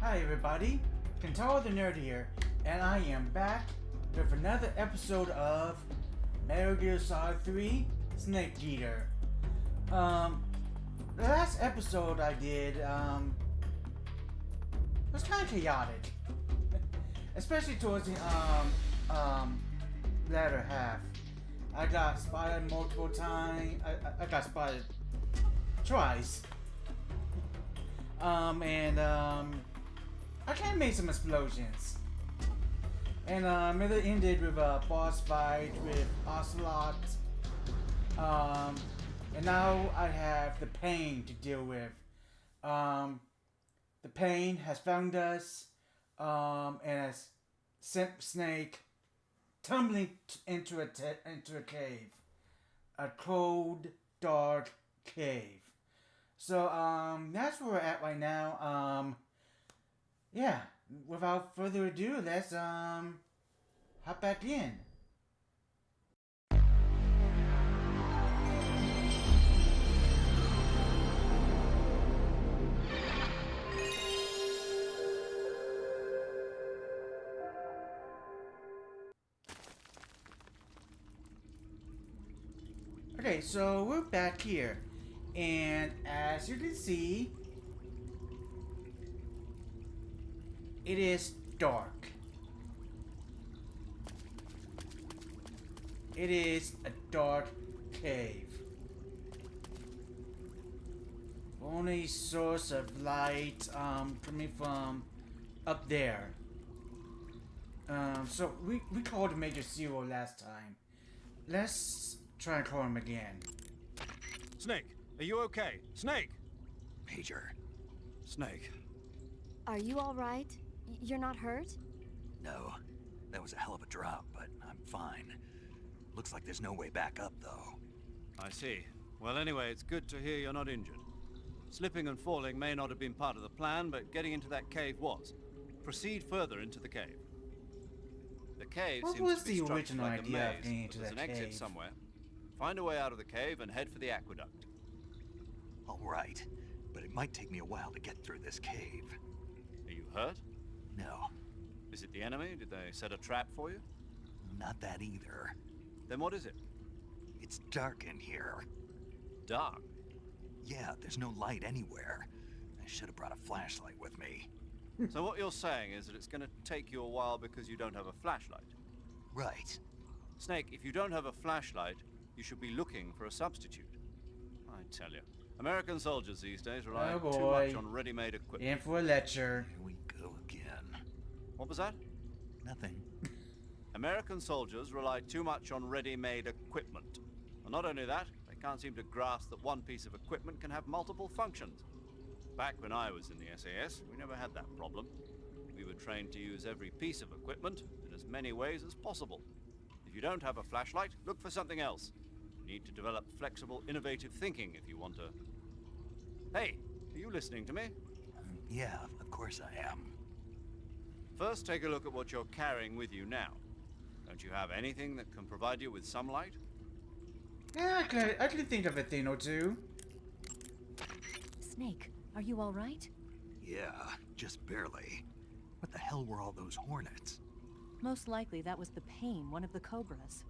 Hi everybody, KintarotheNerd here, and I am back with another episode of Metal Gear Solid 3 Snake Eater. The last episode I did, was kind of chaotic. Especially towards the, latter half. I got spotted multiple times. I got spotted twice. I kind of made some explosions. And it ended with a boss fight with Ocelot. And now I have the pain to deal with. The pain has found us and has sent Snake tumbling into a cave. A cold, dark cave. So, that's where we're at right now. Yeah, without further ado, let's, hop back in. Okay, so we're back here. And as you can see, it is dark. It is a dark cave. Only source of light coming from up there. So we called Major Zero last time. Let's try and call him again. Snake, are you okay? Snake! Major. Snake. Are you all right? You're not hurt? No. That was a hell of a drop, but I'm fine. Looks like there's no way back up, though. I see. Well, anyway, it's good to hear you're not injured. Slipping and falling may not have been part of the plan, but getting into that cave was. Proceed further into the cave. The cave What seems was to be the structured original like a idea of maze, getting but into there's that an exit cave? somewhere. Find a way out of the cave and head for the aqueduct. All right, but it might take me a while to get through this cave. Are you hurt? No, Is it the enemy? Did they set a trap for you? not that either. Then what is it? It's dark in here. Dark. Yeah, there's no light anywhere. I should have brought a flashlight with me. So what you're saying is that it's going to take you a while because you don't have a flashlight. Right. Snake, if you don't have a flashlight, you should be looking for a substitute. I tell you, American soldiers these days rely Oh, too boy. much on ready-made equipment. In for a lecture. Here we go again. What was that? Nothing. American soldiers rely too much on ready-made equipment. And not only that, they can't seem to grasp that one piece of equipment can have multiple functions. Back when I was in the SAS, we never had that problem. We were trained to use every piece of equipment in as many ways as possible. If you don't have a flashlight, look for something else. You need to develop flexible, innovative thinking if you want to... Hey, are you listening to me? Yeah, of course I am. First, take a look at what you're carrying with you now. Don't you have anything that can provide you with some light? Yeah, I can think of a thing or two. Snake, are you all right? Yeah, just barely. What the hell were all those hornets? Most likely that was the pain, one of the cobras.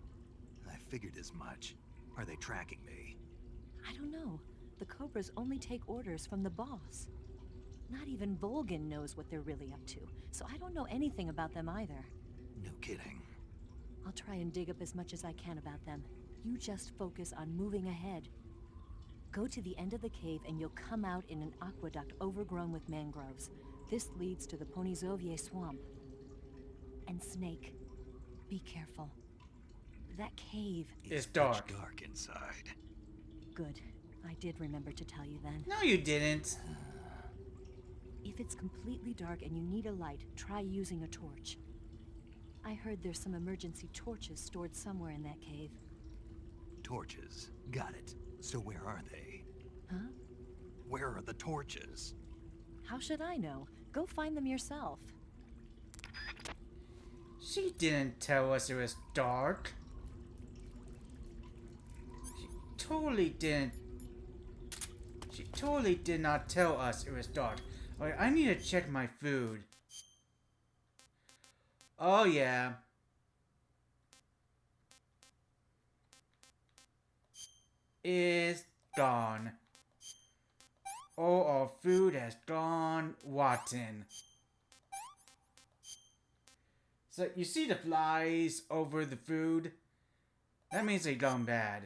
I figured as much. Are they tracking me? I don't know. The cobras only take orders from the boss. Not even Volgin knows what they're really up to, so I don't know anything about them either. No kidding. I'll try and dig up as much as I can about them. You just focus on moving ahead. Go to the end of the cave and you'll come out in an aqueduct overgrown with mangroves. This leads to the Ponyzovier swamp. And Snake, be careful. That cave... It's dark. Pitch dark inside. Good. I did remember to tell you then. No, you didn't. If it's completely dark and you need a light, try using a torch. I heard there's some emergency torches stored somewhere in that cave. Torches. Got it. So where are they? Huh? Where are the torches? How should I know? Go find them yourself. She didn't tell us it was dark. She totally didn't. She totally did not tell us it was dark. Alright, I need to check my food. Oh yeah. Is gone. All our food has gone rotten. So you see the flies over the food? That means they gone bad.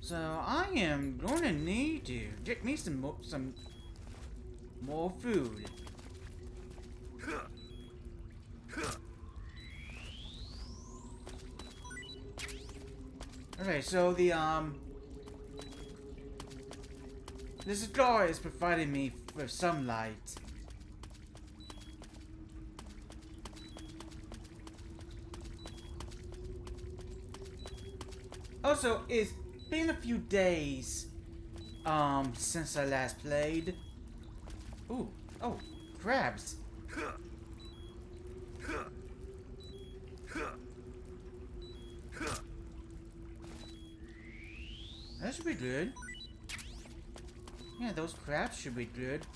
So I am gonna need to get me some more food. Okay, so this cigar is providing me with sunlight. Also, it's been a few days since I last played. Ooh, oh, crabs. That should be good. Yeah, those crabs should be good.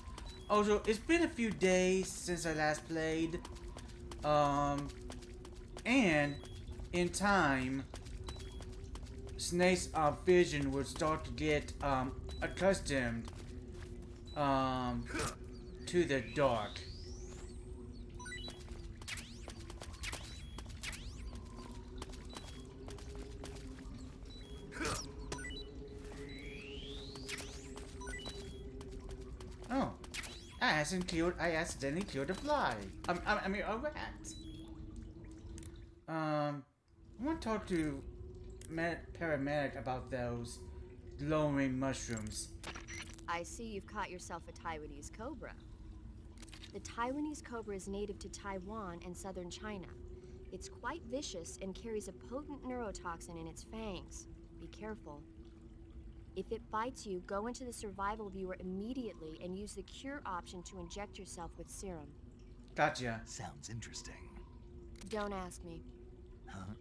Also, it's been a few days since I last played. And in time, Snake's vision would start to get accustomed to the dark. Oh, I accidentally killed a fly. I mean a rat. I want to talk to paramedic about those glowing mushrooms. I see you've caught yourself a Taiwanese cobra. The Taiwanese cobra is native to Taiwan and southern China. It's quite vicious and carries a potent neurotoxin in its fangs. Be careful. If it bites you, go into the survival viewer immediately and use the cure option to inject yourself with serum. Gotcha. Sounds interesting. Don't ask me. Huh?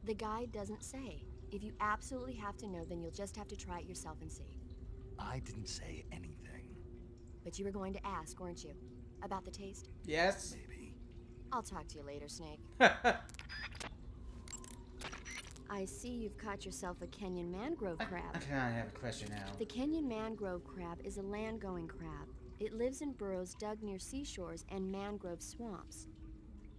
The guide doesn't say. If you absolutely have to know, then you'll just have to try it yourself and see. I didn't say anything. But you were going to ask, weren't you? About the taste? Yes. Maybe. I'll talk to you later, Snake. I see you've caught yourself a Kenyan mangrove crab. I kind of have a question now. The Kenyan mangrove crab is a land-going crab. It lives in burrows dug near seashores and mangrove swamps.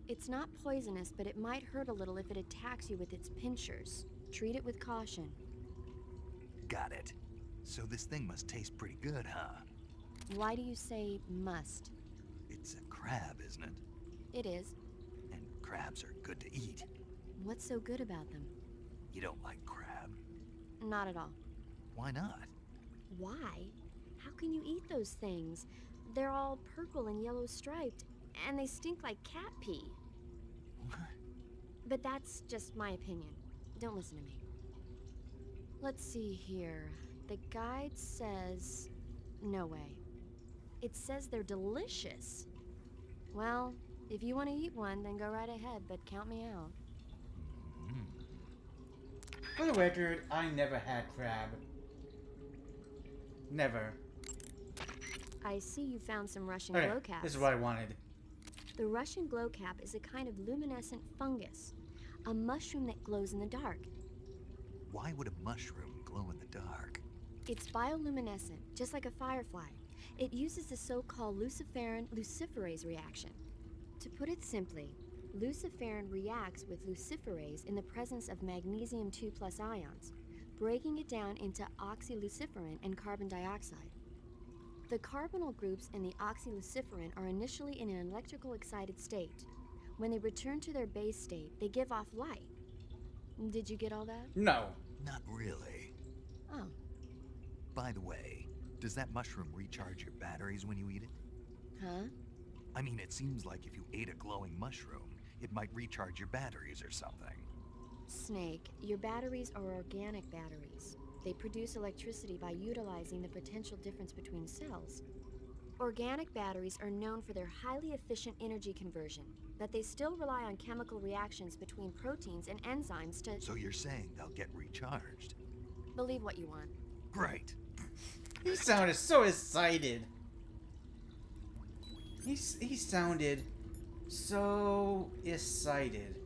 It's not poisonous, but it might hurt a little if it attacks you with its pinchers. Treat it with caution. Got it. So this thing must taste pretty good, huh? Why do you say must? It's a crab, isn't it? It is. And crabs are good to eat. What's so good about them? You don't like crab? Not at all. Why not? Why? How can you eat those things? They're all purple and yellow striped, and they stink like cat pee. What? But that's just my opinion. Don't listen to me. Let's see here. The guide says... No way. It says they're delicious. Well, if you want to eat one, then go right ahead, but count me out. For the record, I never had crab. Never. I see you found some Russian Okay, glowcaps. this is what I wanted. The Russian glowcap is a kind of luminescent fungus, a mushroom that glows in the dark. Why would a mushroom glow in the dark? It's bioluminescent, just like a firefly. It uses the so-called luciferin luciferase reaction. To put it simply, luciferin reacts with luciferase in the presence of magnesium 2+ ions, breaking it down into oxyluciferin and carbon dioxide. The carbonyl groups in the oxyluciferin are initially in an electrical excited state. When they return to their base state, they give off light. Did you get all that? No. Not really. Oh, By the way, does that mushroom recharge your batteries when you eat it? huh? I mean, it seems like if you ate a glowing mushroom, it might recharge your batteries or something. Snake, your batteries are organic batteries. They produce electricity by utilizing the potential difference between cells. Organic batteries are known for their highly efficient energy conversion, but they still rely on chemical reactions between proteins and enzymes to... So you're saying they'll get recharged? Believe what you want. Great. He sounded so excited. He sounded so excited.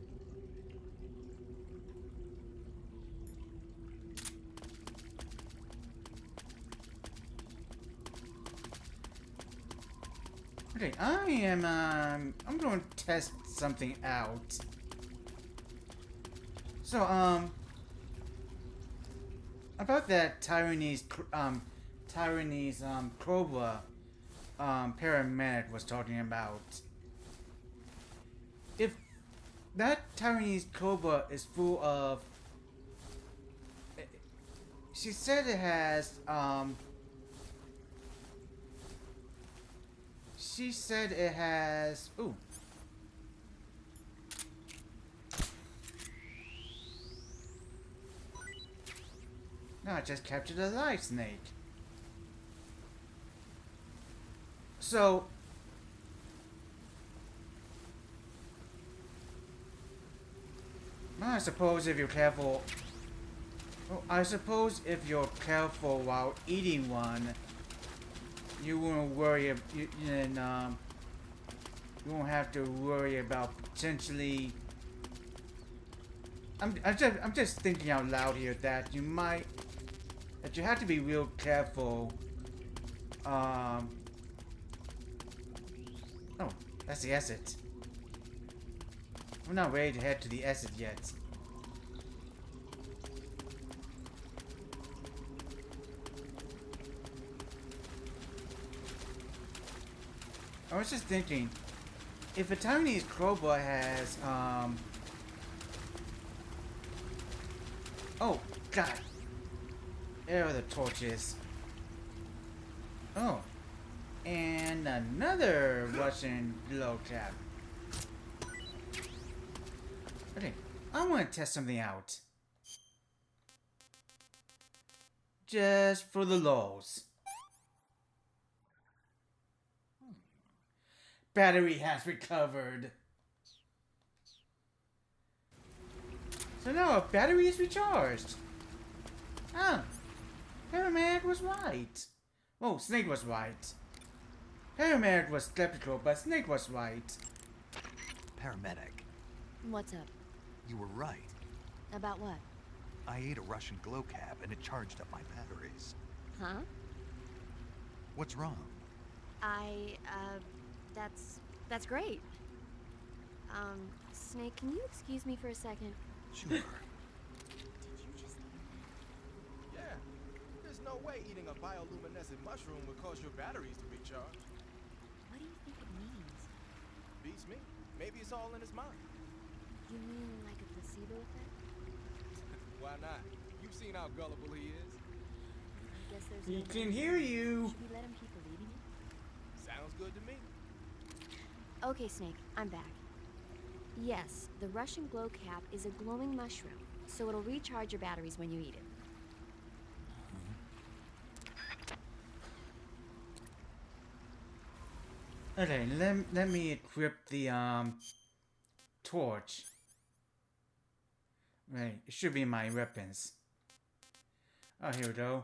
Okay, I'm going to test something out. So, about that Taiwanese Cobra, paramedic was talking about. If that Taiwanese Cobra is full of, she said it has, she said it has, ooh. No, I just captured a live snake. So, I suppose if you're careful, I suppose if you're careful while eating one, you won't worry. You won't have to worry about potentially. I'm just thinking out loud here that you have to be real careful. Oh, that's the exit. I'm not ready to head to the exit yet. I was just thinking, if a Taiwanese Cobra has, oh, God. There are the torches. Oh. And another Russian low cap. Okay, I want to test something out. Just for the lulz. Battery has recovered. So now a battery is recharged. Ah, Paramedic was right. Oh, Snake was right. Paramedic was skeptical, but Snake was right. Paramedic, What's up? you were right. About what? I ate a Russian glow cap and it charged up my batteries. Huh? What's wrong? That's great. Snake, can you excuse me for a second? Sure. Did you just hear Yeah. There's no way eating a bioluminescent mushroom would cause your batteries to be charged. that? What do you think it means? Beats me. Maybe it's all in his mind. You mean like a placebo effect? Why not? You've seen how gullible he is. I guess there's He no can way. hear you. Should we let him keep believing it? Sounds good to me. Okay, Snake, I'm back. Yes, the Russian glow cap is a glowing mushroom, so it'll recharge your batteries when you eat it. Okay, let me equip the torch. Right, it should be in my weapons. Oh, here we go.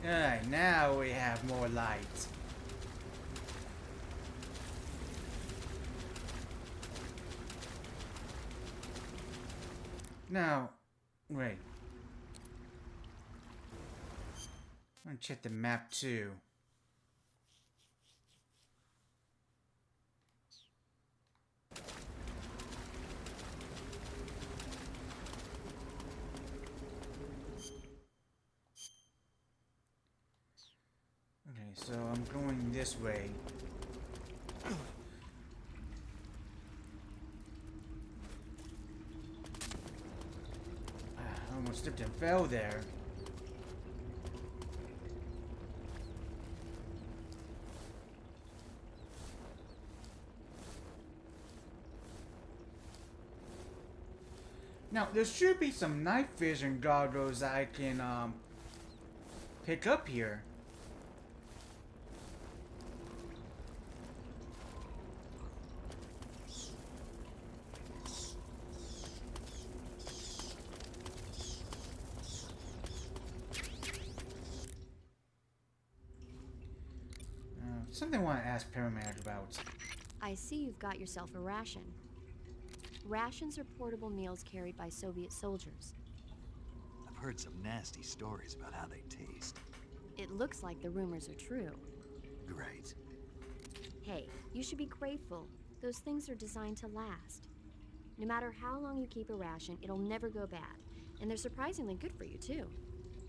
Alright, now we have more light. Now, wait. I'm gonna check the map too. Okay, so I'm going this way. I almost slipped and fell there. Now, there should be some night vision goggles I can pick up here. Something I want to ask Paramedic about. I see you've got yourself a ration. Rations are portable meals carried by Soviet soldiers. I've heard some nasty stories about how they taste. It looks like the rumors are true. Great. Hey, you should be grateful. Those things are designed to last. No matter how long you keep a ration, it'll never go bad. And they're surprisingly good for you, too.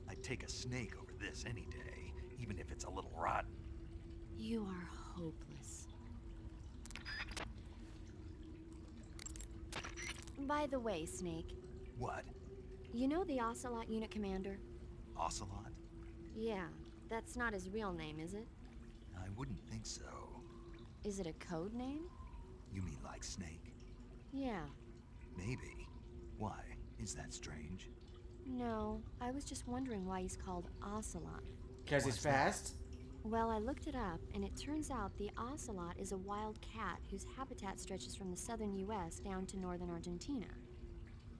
I'd take a snake over this any day, even if it's a little rotten. You are hopeless. By the way, Snake, What? you know the Ocelot unit commander? Ocelot? Yeah, that's not his real name, is it? I wouldn't think so. Is it a code name? You mean like snake? Yeah. Maybe. Why? Is that strange? No, I was just wondering why he's called Ocelot. Because he's What's that? fast? Well, I looked it up, and it turns out the ocelot is a wild cat whose habitat stretches from the southern U.S. down to northern Argentina.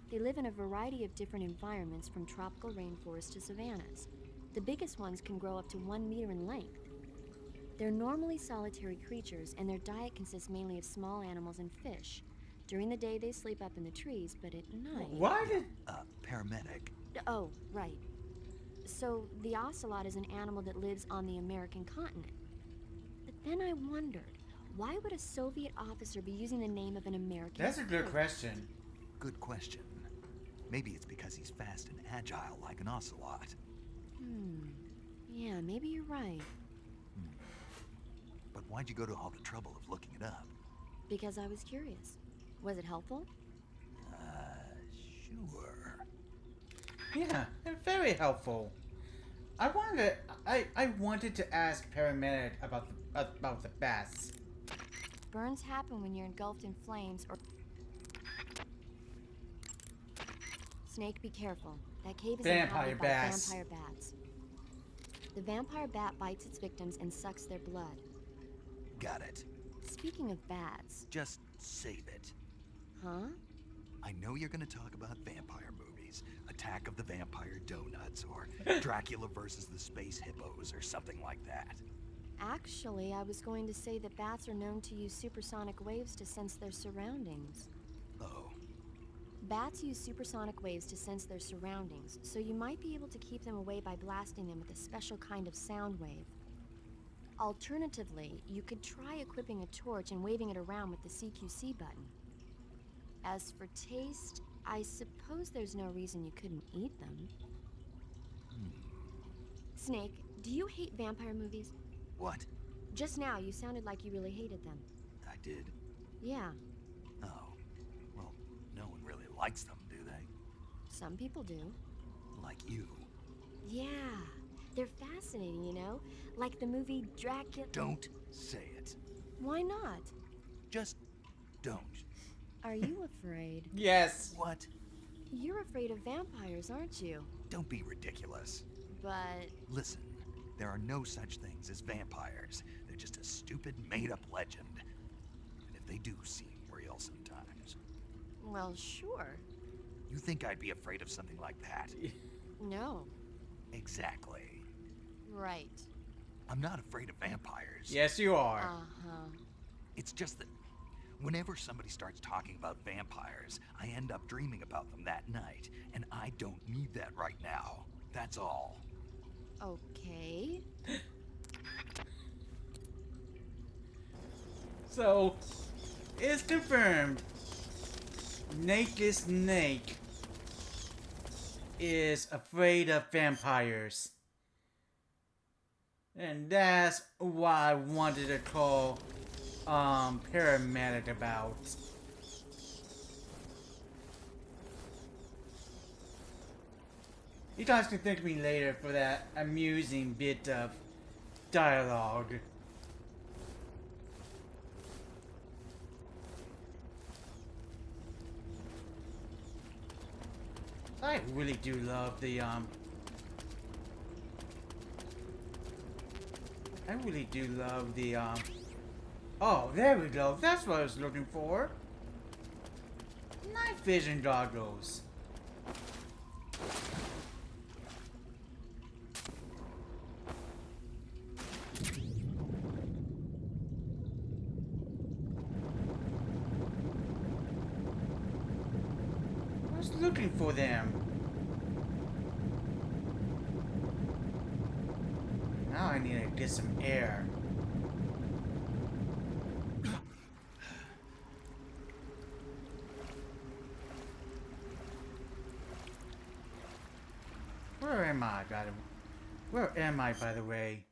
They live in a variety of different environments, from tropical rainforests to savannas. The biggest ones can grow up to 1 meter in length. They're normally solitary creatures, and their diet consists mainly of small animals and fish. During the day, they sleep up in the trees, but at night... Why did... Paramedic. Oh, right. So, the ocelot is an animal that lives on the American continent. But then I wondered, why would a Soviet officer be using the name of an American That's a good bird? question. Good question. Maybe it's because he's fast and agile like an ocelot. Yeah, maybe you're right. But why'd you go to all the trouble of looking it up? Because I was curious. Was it helpful? Sure. Yeah, they're very helpful. I wanted to ask Paramedic about the bats. Burns happen when you're engulfed in flames or... Snake, be careful. That cave is Vampire inhabited by bats. vampire bats. The vampire bat bites its victims and sucks their blood. Got it. Speaking of bats, Just save it. huh? I know you're gonna talk about vampire movies. Attack of the Vampire Donuts, or Dracula versus the Space Hippos, or something like that. Actually, I was going to say that bats are known to use supersonic waves to sense their surroundings. Oh, Bats use supersonic waves to sense their surroundings, so you might be able to keep them away by blasting them with a special kind of sound wave. Alternatively, you could try equipping a torch and waving it around with the CQC button. As for taste, I suppose there's no reason you couldn't eat them. Snake, do you hate vampire movies? what? Just now, you sounded like you really hated them. I did? Yeah, Oh. Well, no one really likes them, do they? some people do. Like you. Yeah, they're fascinating, you know? Like the movie Dracula. Don't say it. Why not? Just don't. Are you afraid? Yes. What? You're afraid of vampires, aren't you? Don't be ridiculous. But Listen, there are no such things as vampires. They're just a stupid, made-up legend. And if they do seem real sometimes. well, sure. You think I'd be afraid of something like that? No. Exactly. Right. I'm not afraid of vampires. Yes, you are. Uh-huh. It's just that whenever somebody starts talking about vampires, I end up dreaming about them that night, and I don't need that right now. That's all. Okay. So, it's confirmed. Naked Snake is afraid of vampires. And that's why I wanted to call Paramedic about. You guys can thank me later for that amusing bit of dialogue. I really do love the I really do love the oh, there we go. That's what I was looking for. Night vision goggles. was looking for them. Now I need to get some air. Where am I, by the way?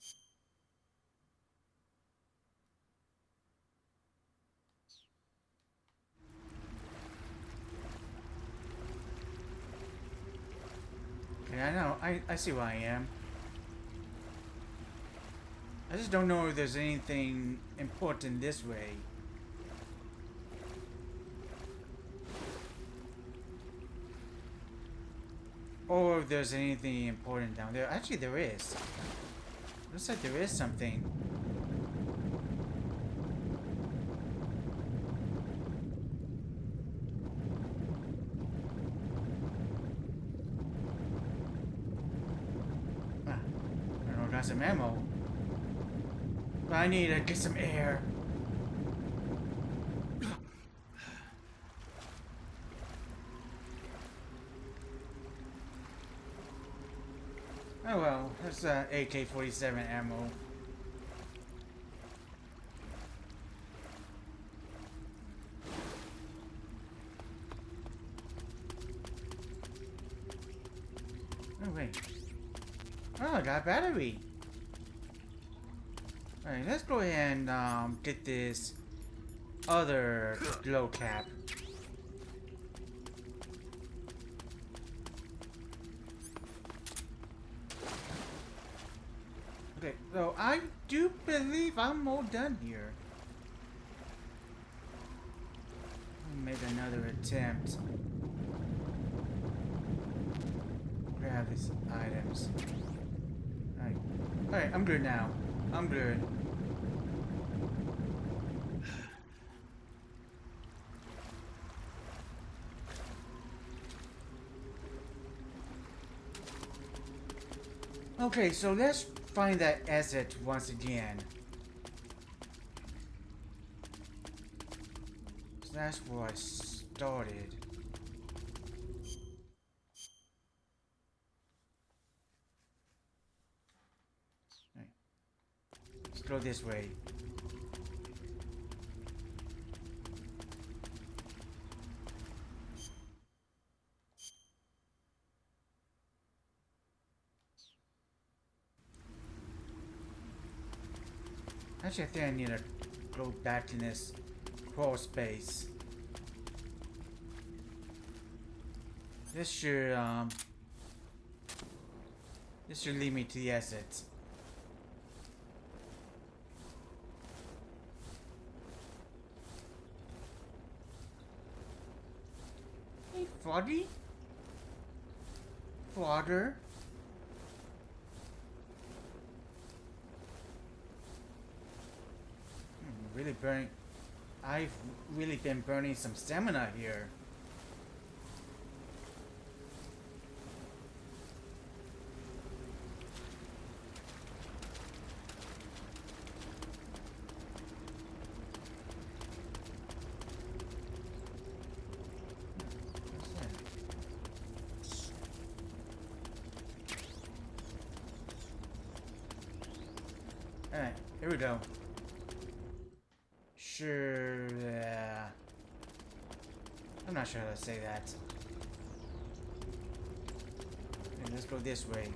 Okay, I know. I see where I am. I just don't know if there's anything important this way. Or if there's anything important down there. Actually, there is. Looks like there is something. Ah, I don't know, got some ammo. But I need to get some air. Oh well, that's AK-47 ammo. Oh wait. Oh, I got a battery. Alright, let's go ahead and get this other glow cap. Okay, so I do believe I'm all done here. I'll make another attempt. Grab these items. Alright. Alright, I'm good now. I'm good. Okay, so let's find that exit once again. So that's where I started. Right. Let's go this way. Actually, I think I need to go back in this crawl space. This should lead me to the exit. Hey, Froggy? Frogger? Really burning. I've really been burning some stamina here. Alright, here we go. Sure, I'm not sure how to say that. Okay, let's go this way.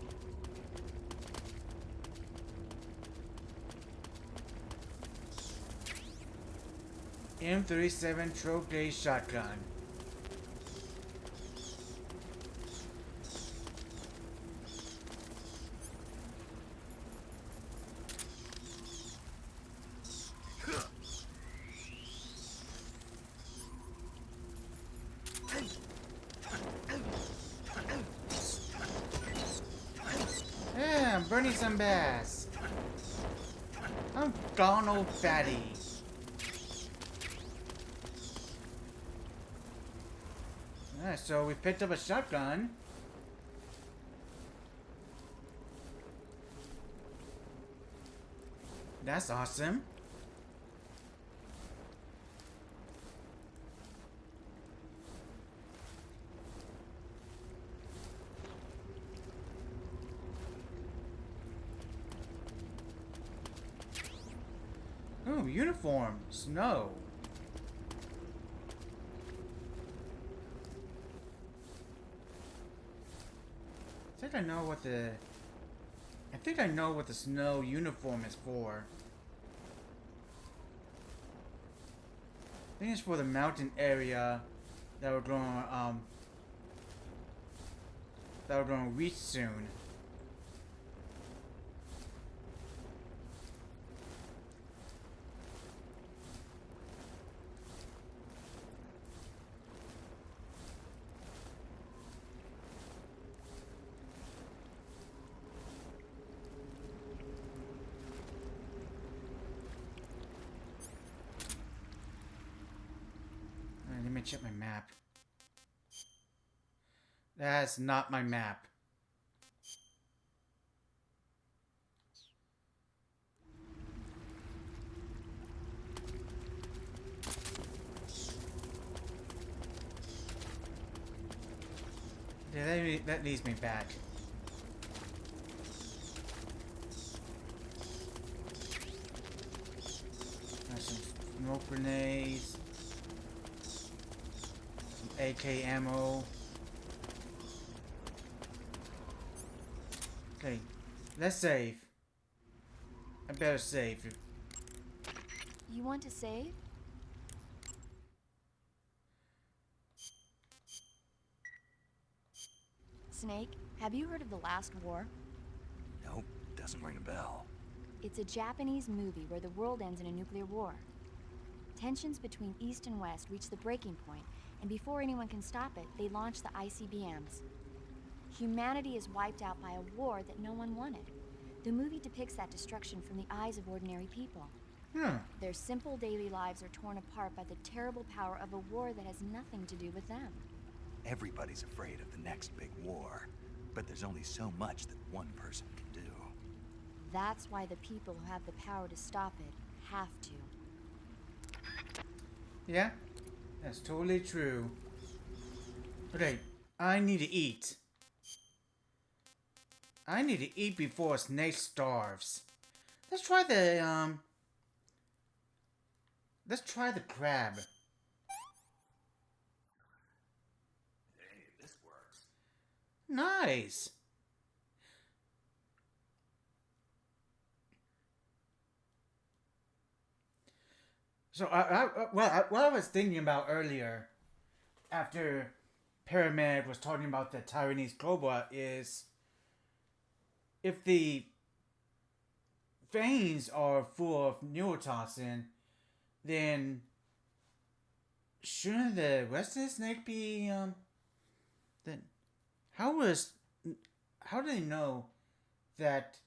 M37 Troke shotgun. Yeah, I'm burning some bass. I'm gone old fatty. Alright, so we picked up a shotgun. That's awesome. uniform. Snow. I think I know what the... I think I know what the snow uniform is for. I think it's for the mountain area that we're going to reach soon. Let me check my map. That's not my map. Yeah, that leads me back. Got some smoke grenades. AK ammo. Okay, let's save. I better save. You want to save? Snake, have you heard of The Last War? Nope, doesn't ring a bell. It's a Japanese movie where the world ends in a nuclear war. Tensions between East and West reach the breaking point, and before anyone can stop it, they launch the ICBMs. Humanity is wiped out by a war that no one wanted. The movie depicts that destruction from the eyes of ordinary people. Their simple daily lives are torn apart by the terrible power of a war that has nothing to do with them. Everybody's afraid of the next big war, but there's only so much that one person can do. That's why the people who have the power to stop it have to. Yeah, that's totally true. Okay, I need to eat. I need to eat before Snake starves. Let's try the crab. Hey, this works. Nice. So what I was thinking about earlier, after Pyramid was talking about the Taiwanese cobra, is if the veins are full of neurotoxin, then shouldn't the rest of the snake be then how do they know that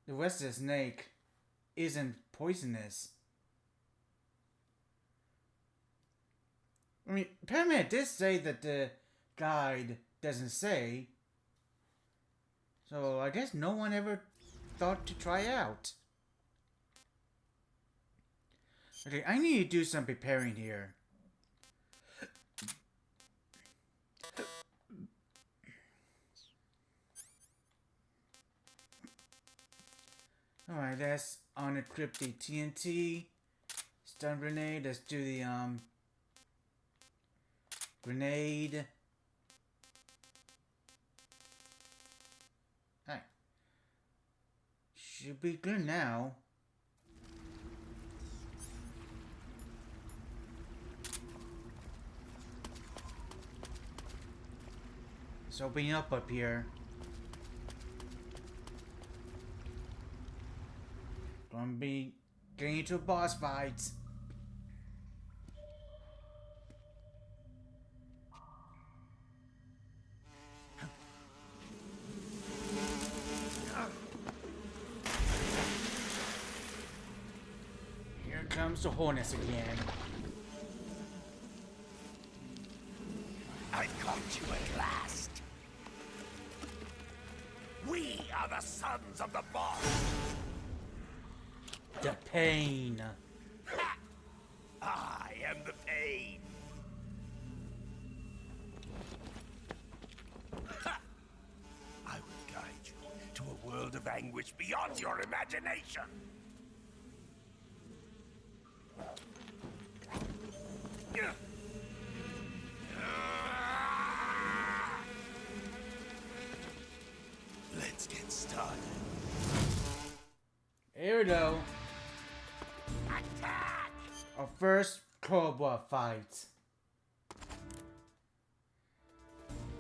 the rest of the snake isn't poisonous? I mean, Pyramid did say that the guide doesn't say. So I guess no one ever thought to try out. Okay, I need to do some preparing here. Alright, let's unequip the TNT. Stun grenade. Let's do the grenade. Alright. Should be good now. Let's open up here. Gonna be getting into a boss fight. Here comes the Hornets again. I've caught you at last. We are the sons of the boss. The pain. Ha! I am the pain. Ha! I will guide you to a world of anguish beyond your imagination. first Cobra fight.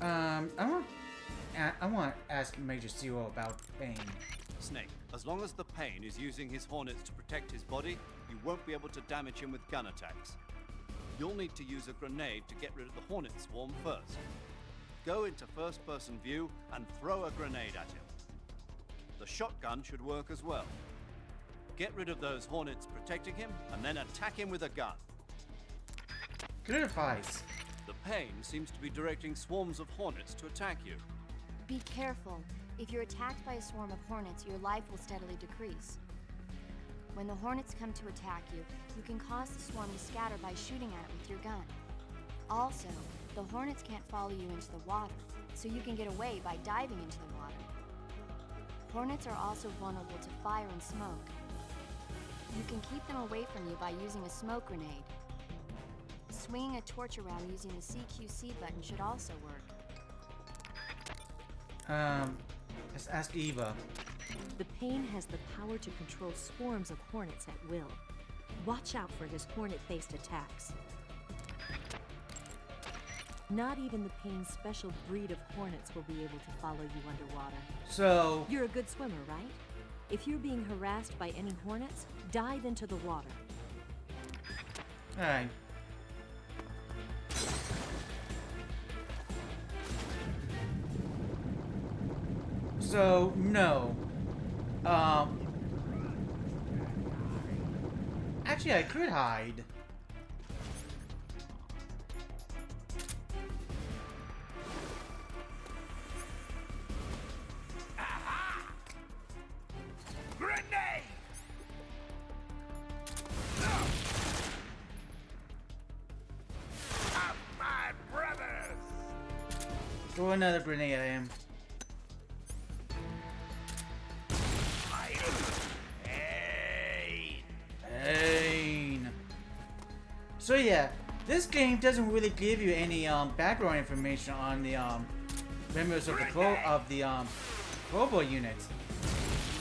I want to ask Major Zero about pain. Snake, as long as the Pain is using his hornets to protect his body, you won't be able to damage him with gun attacks. You'll need to use a grenade to get rid of the hornet swarm first. Go into first-person view and throw a grenade at him. The shotgun should work as well. Get rid of those hornets protecting him, and then attack him with a gun. Good advice. The Pain seems to be directing swarms of hornets to attack you. Be careful. If you're attacked by a swarm of hornets, your life will steadily decrease. When the hornets come to attack you, you can cause the swarm to scatter by shooting at it with your gun. Also, the hornets can't follow you into the water, so you can get away by diving into the water. Hornets are also vulnerable to fire and smoke. You can keep them away from you by using a smoke grenade. Swinging a torch around using the CQC button should also work. Let's ask Eva. The Pain has the power to control swarms of hornets at will. Watch out for his hornet-based attacks. Not even the Pain's special breed of hornets will be able to follow you underwater. So, You're a good swimmer, right? If you're being harassed by any hornets, dive into the water. alright. So, no. Actually, I could hide. Grenade! My brothers! Throw another grenade at him. Pain. So yeah, this game doesn't really give you any background information on the members of the Robo units.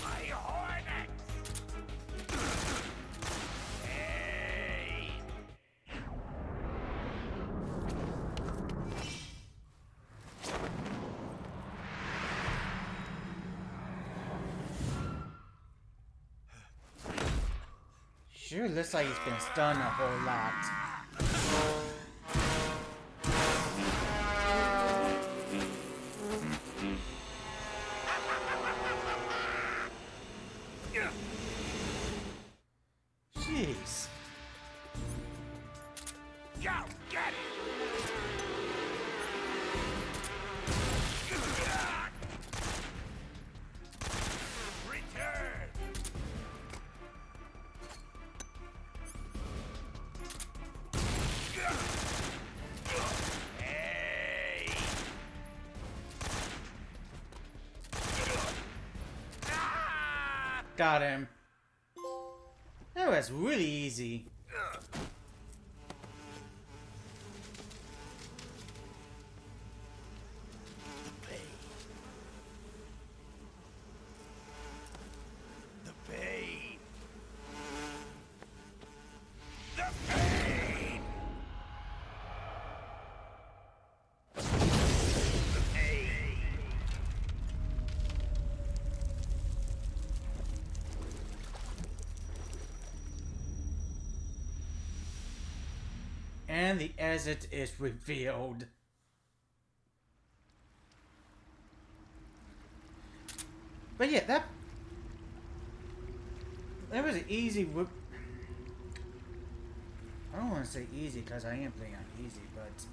My hornets! Hey! Sure looks like he's been stunned a whole lot. Jeez. Go, get it! Return! Hey! Got him. That was really easy. The pain! The pain! The pain! And the exit is revealed. But yeah, that was an easy whip. I don't want to say easy because I am playing on easy, but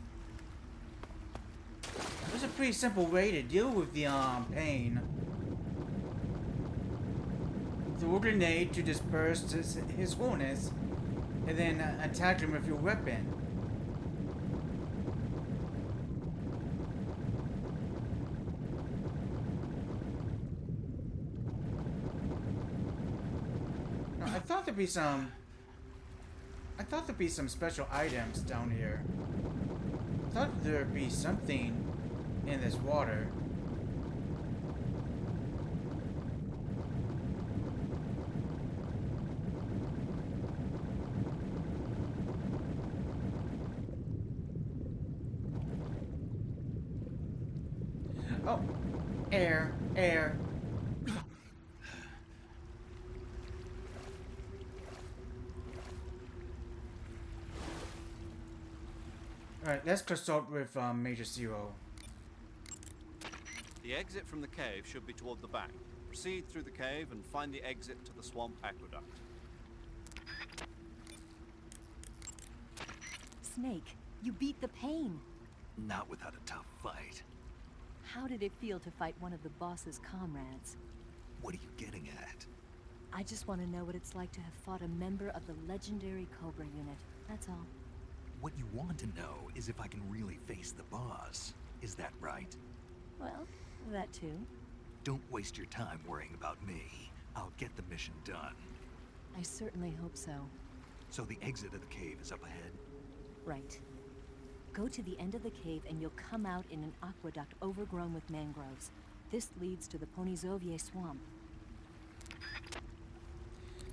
it was a pretty simple way to deal with the pain. Throw a grenade to disperse his hornets, and then attack him with your weapon. Now, I thought there'd be some special items down here. I thought there'd be something in this water. Oh, air, air. Alright, let's consult with Major Zero. The exit from the cave should be toward the back. Proceed through the cave and find the exit to the swamp aqueduct. Snake, you beat the pain. Not without a tough fight. How did it feel to fight one of the boss's comrades? What are you getting at? I just want to know what it's like to have fought a member of the legendary Cobra unit. That's all. What you want to know is if I can really face the boss. Is that right? Well, that too. Don't waste your time worrying about me. I'll get the mission done. I certainly hope so. So the exit of the cave is up ahead? Right. Go to the end of the cave and you'll come out in an aqueduct overgrown with mangroves. This leads to the Ponizovye swamp.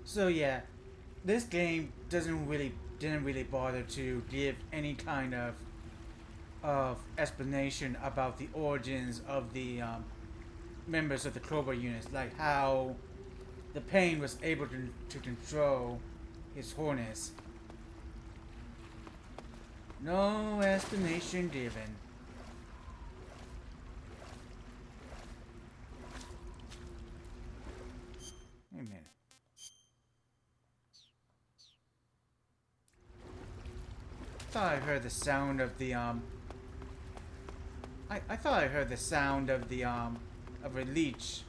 So yeah, this game didn't really bother to give any kind of explanation about the origins of the members of the Cobra units, like how the Pain was able to control his harness. No explanation given. Wait a minute. I thought I heard the sound of the I thought I heard the sound of the of a leech.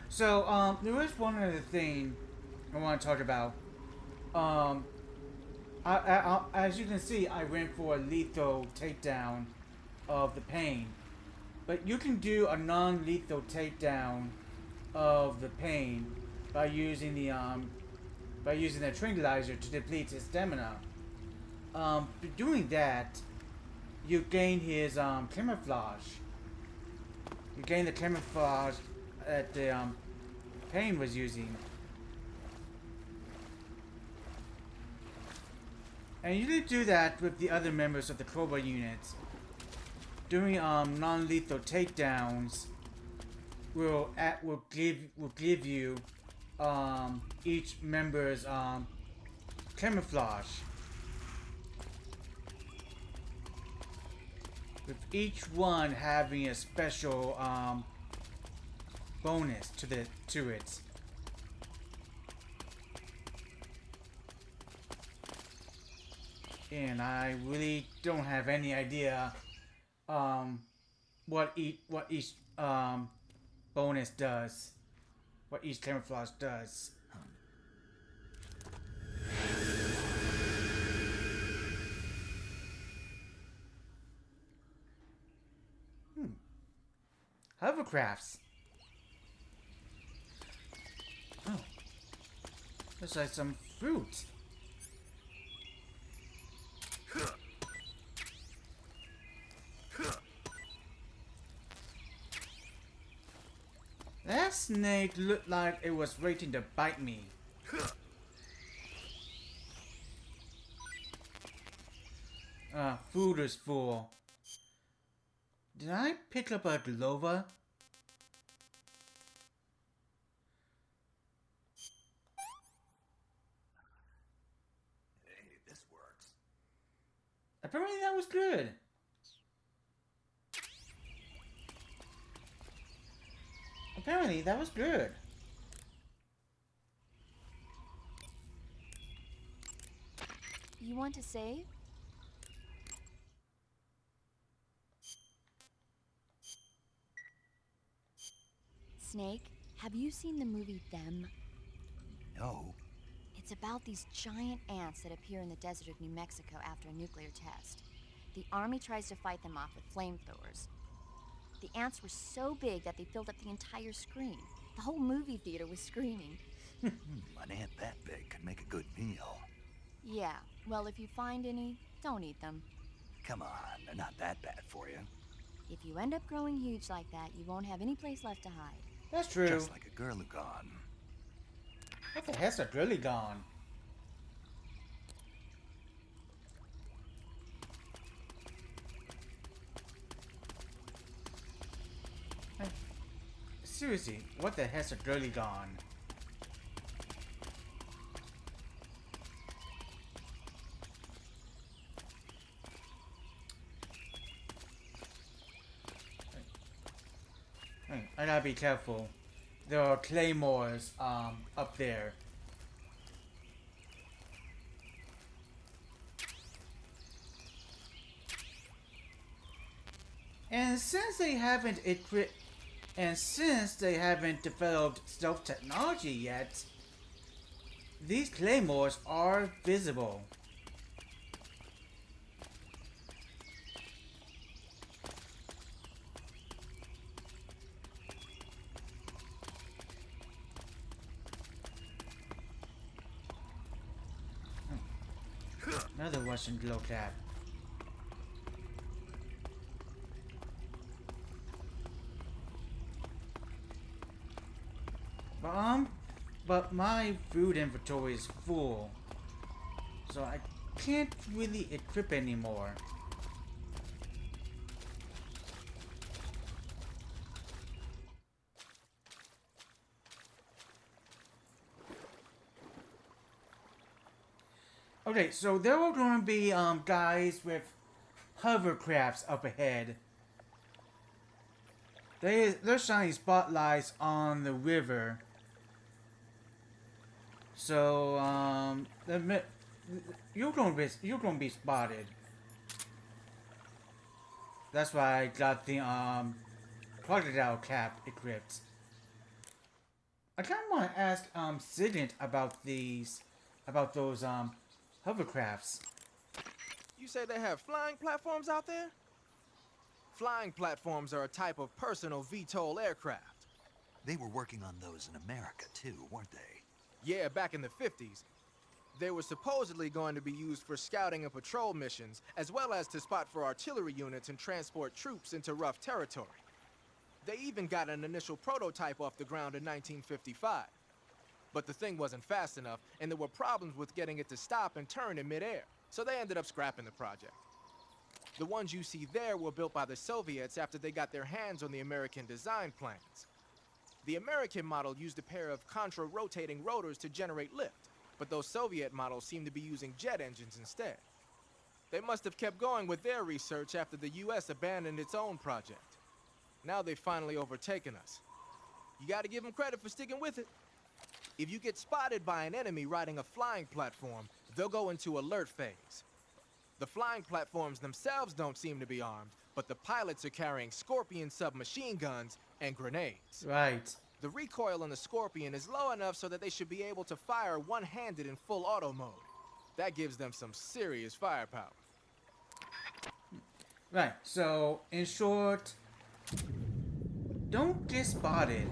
So there was one other thing I want to talk about. As you can see, I went for a lethal takedown of the Pain, but you can do a non-lethal takedown of the Pain by using the tranquilizer to deplete his stamina. Doing that, you gain his camouflage. You gain the camouflage that the Pain was using. And you didn't do that with the other members of the Cobra units. Doing non-lethal takedowns will give you each member's camouflage. With each one having a special bonus to it. And I really don't have any idea what each bonus does. What each camouflage does. Hovercrafts. Oh. Looks like some fruit. That snake looked like it was waiting to bite me. Food is full. Did I pick up a Glova? Hey, this works. Apparently that was good. Apparently that was good. You want to save? Snake, have you seen the movie Them? No. It's about these giant ants that appear in the desert of New Mexico after a nuclear test. The army tries to fight them off with flamethrowers. The ants were so big that they filled up the entire screen. The whole movie theater was screaming. An ant that big could make a good meal. Yeah, well, if you find any, don't eat them. Come on, they're not that bad for you. If you end up growing huge like that, you won't have any place left to hide. That's true. Just like a Gurlugon. What the heck's a girly gone? seriously, what the heck's a girly gone? Hey, I gotta be careful. There are claymores up there. And since they haven't developed stealth technology yet, these claymores are visible. Another Russian glow cap. But my food inventory is full, so I can't really equip anymore. Okay, so there are going to be guys with hovercrafts up ahead. They're shining spotlights on the river. So you're gonna be spotted. That's why I got the crocodile cap equipped. I kind of want to ask Sigint about those hovercrafts. You say they have flying platforms out there? Flying platforms are a type of personal VTOL aircraft. They were working on those in America too, weren't they? Yeah, back in the 50s. They were supposedly going to be used for scouting and patrol missions, as well as to spot for artillery units and transport troops into rough territory. They even got an initial prototype off the ground in 1955. But the thing wasn't fast enough, and there were problems with getting it to stop and turn in midair, so they ended up scrapping the project. The ones you see there were built by the Soviets after they got their hands on the American design plans. The American model used a pair of contra-rotating rotors to generate lift, but those Soviet models seem to be using jet engines instead. They must have kept going with their research after the US abandoned its own project. Now they've finally overtaken us. You gotta give them credit for sticking with it. If you get spotted by an enemy riding a flying platform, they'll go into alert phase. The flying platforms themselves don't seem to be armed, but the pilots are carrying Scorpion submachine guns and grenades. Right. The recoil on the Scorpion is low enough so that they should be able to fire one-handed in full auto mode. That gives them some serious firepower. Right, so in short, don't get spotted.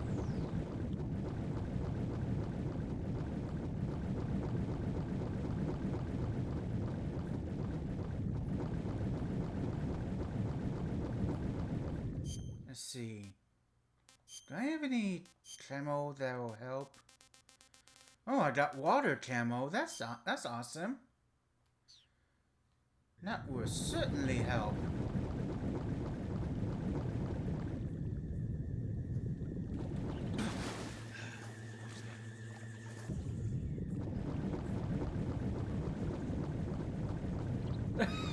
Let's see. Do I have any camo that will help? Oh, I got water camo. That's awesome. That will certainly help.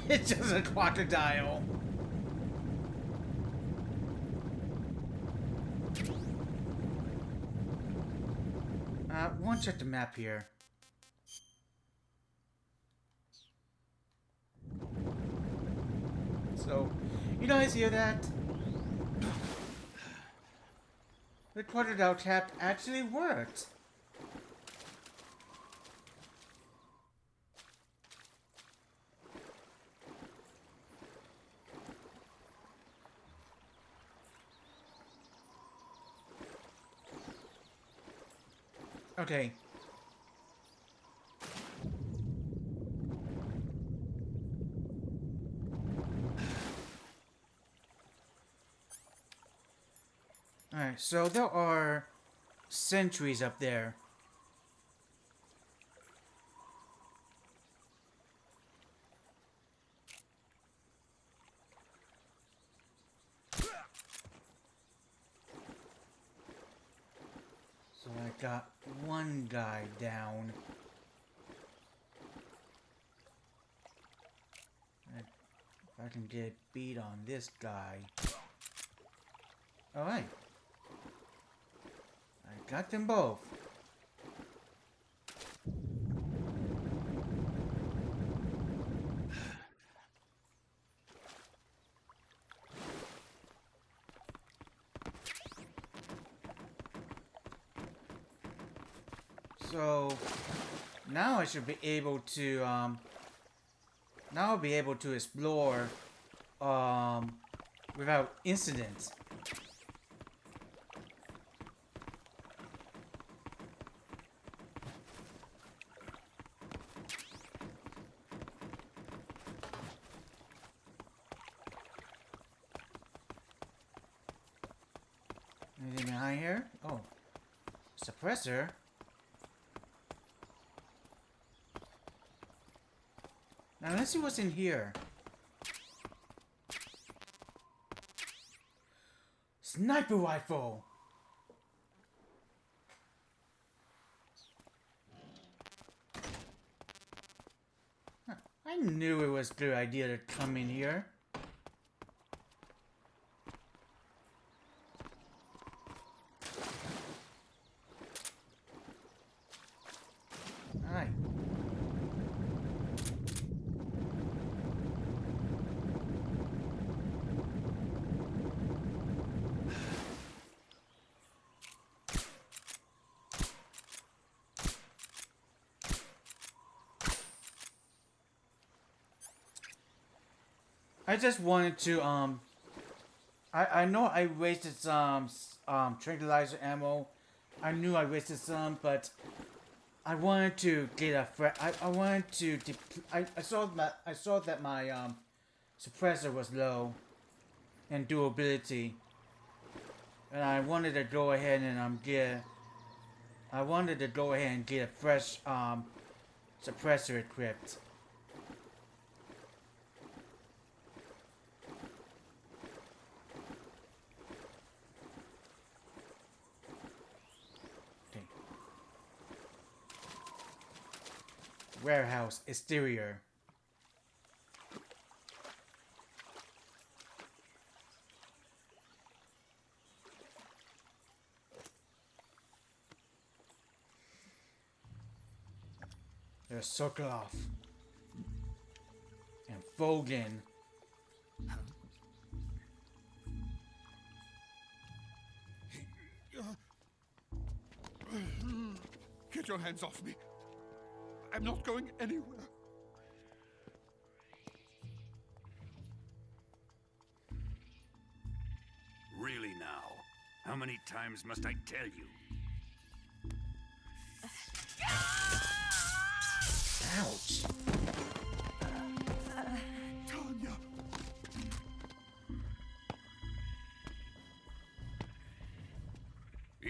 It's just a crocodile. One check the map here. So, you guys hear that? The crocodile cap actually worked. Okay. Alright, so there are sentries up there. got one guy down. If I can get a beat on this guy. Alright. I got them both. So now I should be able to now I'll be able to explore without incidents. Anything behind here? Oh, suppressor. Now let's see what's in here. Sniper rifle. Huh, I knew it was a good idea to come in here. Alright. I just wanted to I know I wasted some tranquilizer ammo. I knew I wasted some, but I wanted to get a I wanted to I saw that my suppressor was low in durability, and I wanted to go ahead and get a fresh suppressor equipped. Warehouse exterior. There's Sokolov and Fogan. Get your hands off me. I'm not going anywhere. Really now? How many times must I tell you? Ouch. Tanya!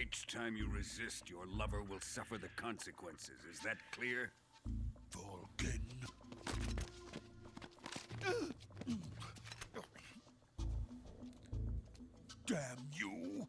Each time you resist, your lover will suffer the consequences. Is that clear? Vulcan. Damn you!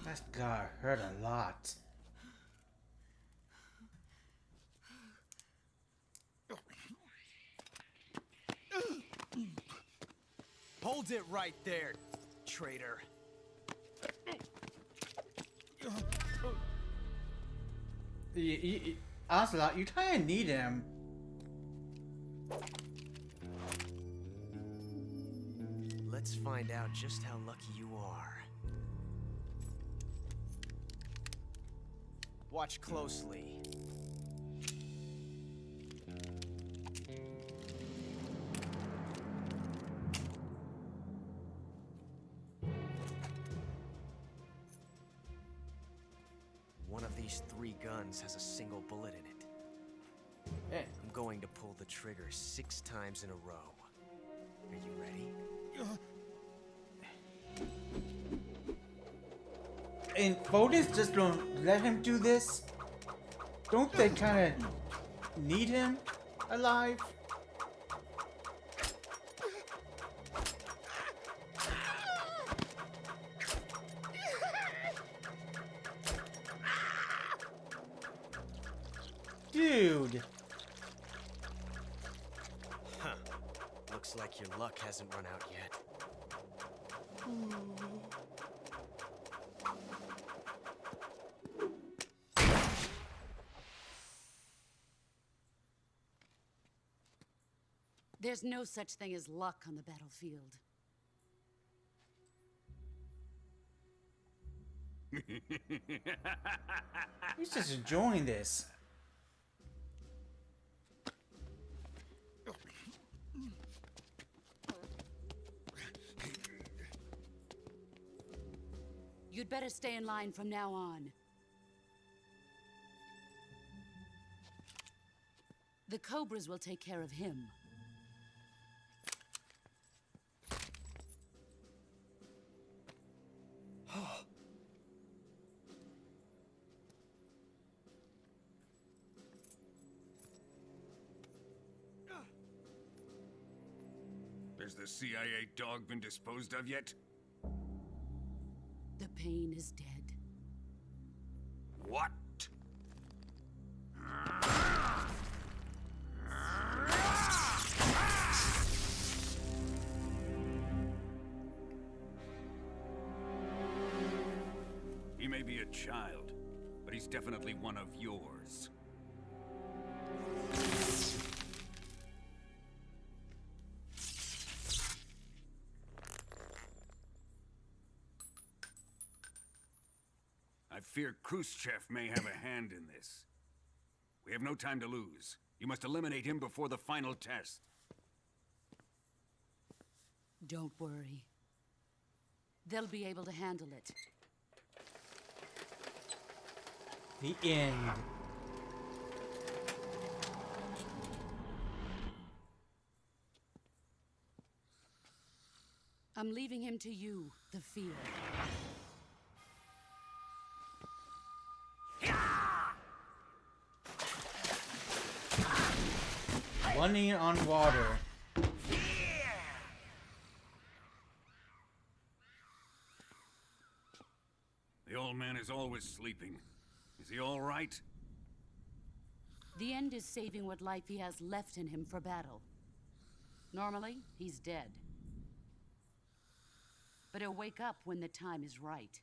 That guy hurt a lot. Hold it right there, traitor. Ocelot, you kinda need him. Let's find out just how lucky you are. Watch closely. One of these 3 guns has a single bullet in it. Hey. I'm going to pull the trigger 6 times in a row. Are you ready? And voters just don't let him do this? Don't they kind of need him alive? Dude. Huh. Looks like your luck hasn't run out yet. There's no such thing as luck on the battlefield. He's just enjoying this. You'd better stay in line from now on. The Cobras will take care of him. Has the CIA dog been disposed of yet? The pain is dead. What? He may be a child, but he's definitely one of yours. I fear Khrushchev may have a hand in this. We have no time to lose. You must eliminate him before the final test. Don't worry. They'll be able to handle it. The end. I'm leaving him to you, the field. Running on water. The old man is always sleeping. Is he all right? The end is saving what life he has left in him for battle. Normally, he's dead. But he'll wake up when the time is right.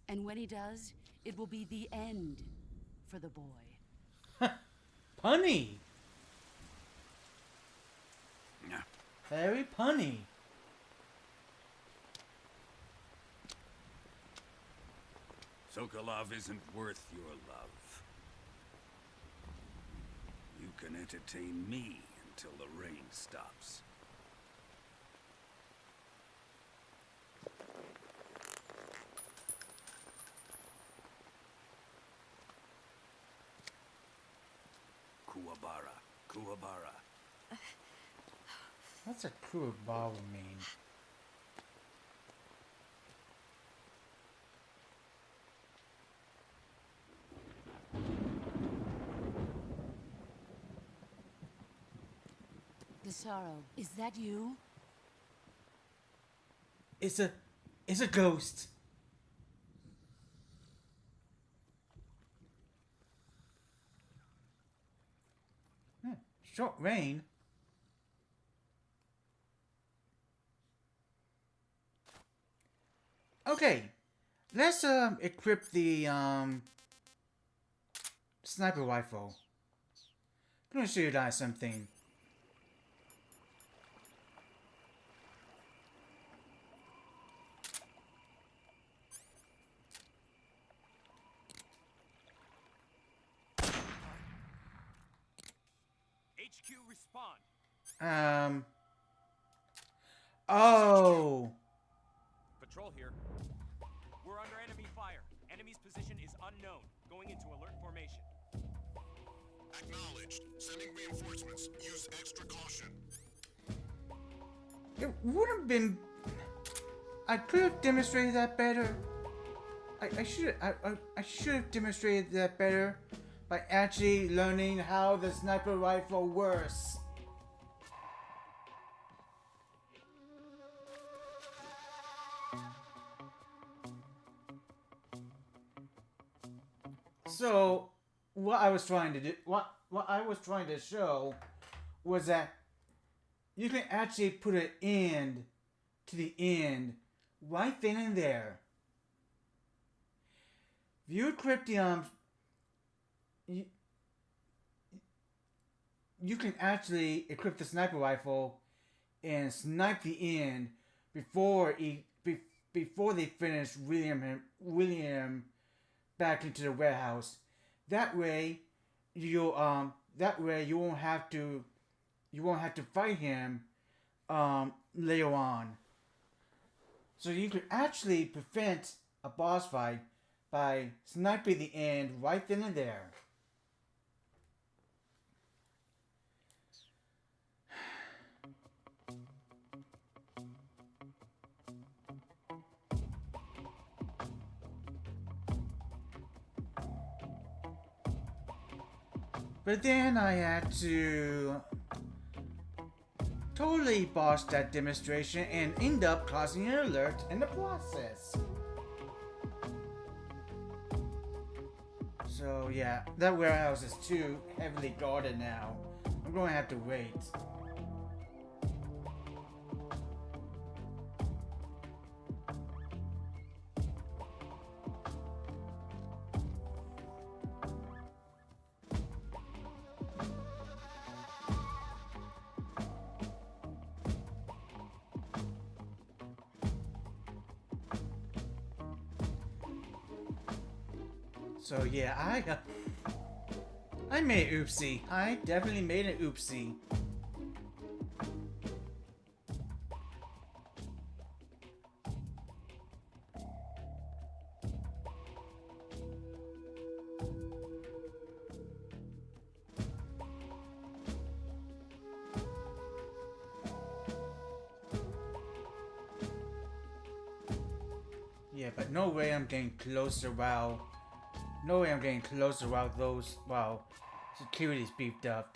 And when he does, it will be the end for the boy. Punny. Yeah. Very punny. Sokolov isn't worth your love. You can entertain me until the rain stops. Kuwabara. What's a Kuwabara mean? The sorrow, is that you? It's a ghost. Short rain. Okay, let's equip the sniper rifle. I'm gonna show you guys something. HQ respond. Oh. Patrol here. We're under enemy fire. position is unknown. Going into alert formation. Acknowledged. Sending reinforcements. Use extra caution. It would have been... I could have demonstrated that better. I should have demonstrated that better by actually learning how the sniper rifle works. So, what I was trying to do, what I was trying to show was that you can actually put an end to the end right then and there. If you equip the you can actually equip the sniper rifle and snipe the end before they finish William back into the warehouse. That way you won't have to fight him later on. So you could actually prevent a boss fight by sniping the end right then and there. But then I had to totally botch that demonstration and end up causing an alert in the process. So yeah, that warehouse is too heavily guarded now. I'm going to have to wait. So yeah, I made an oopsie. I definitely made an oopsie. Yeah, but no way I'm getting closer while... No way I'm getting closer while security's beefed up.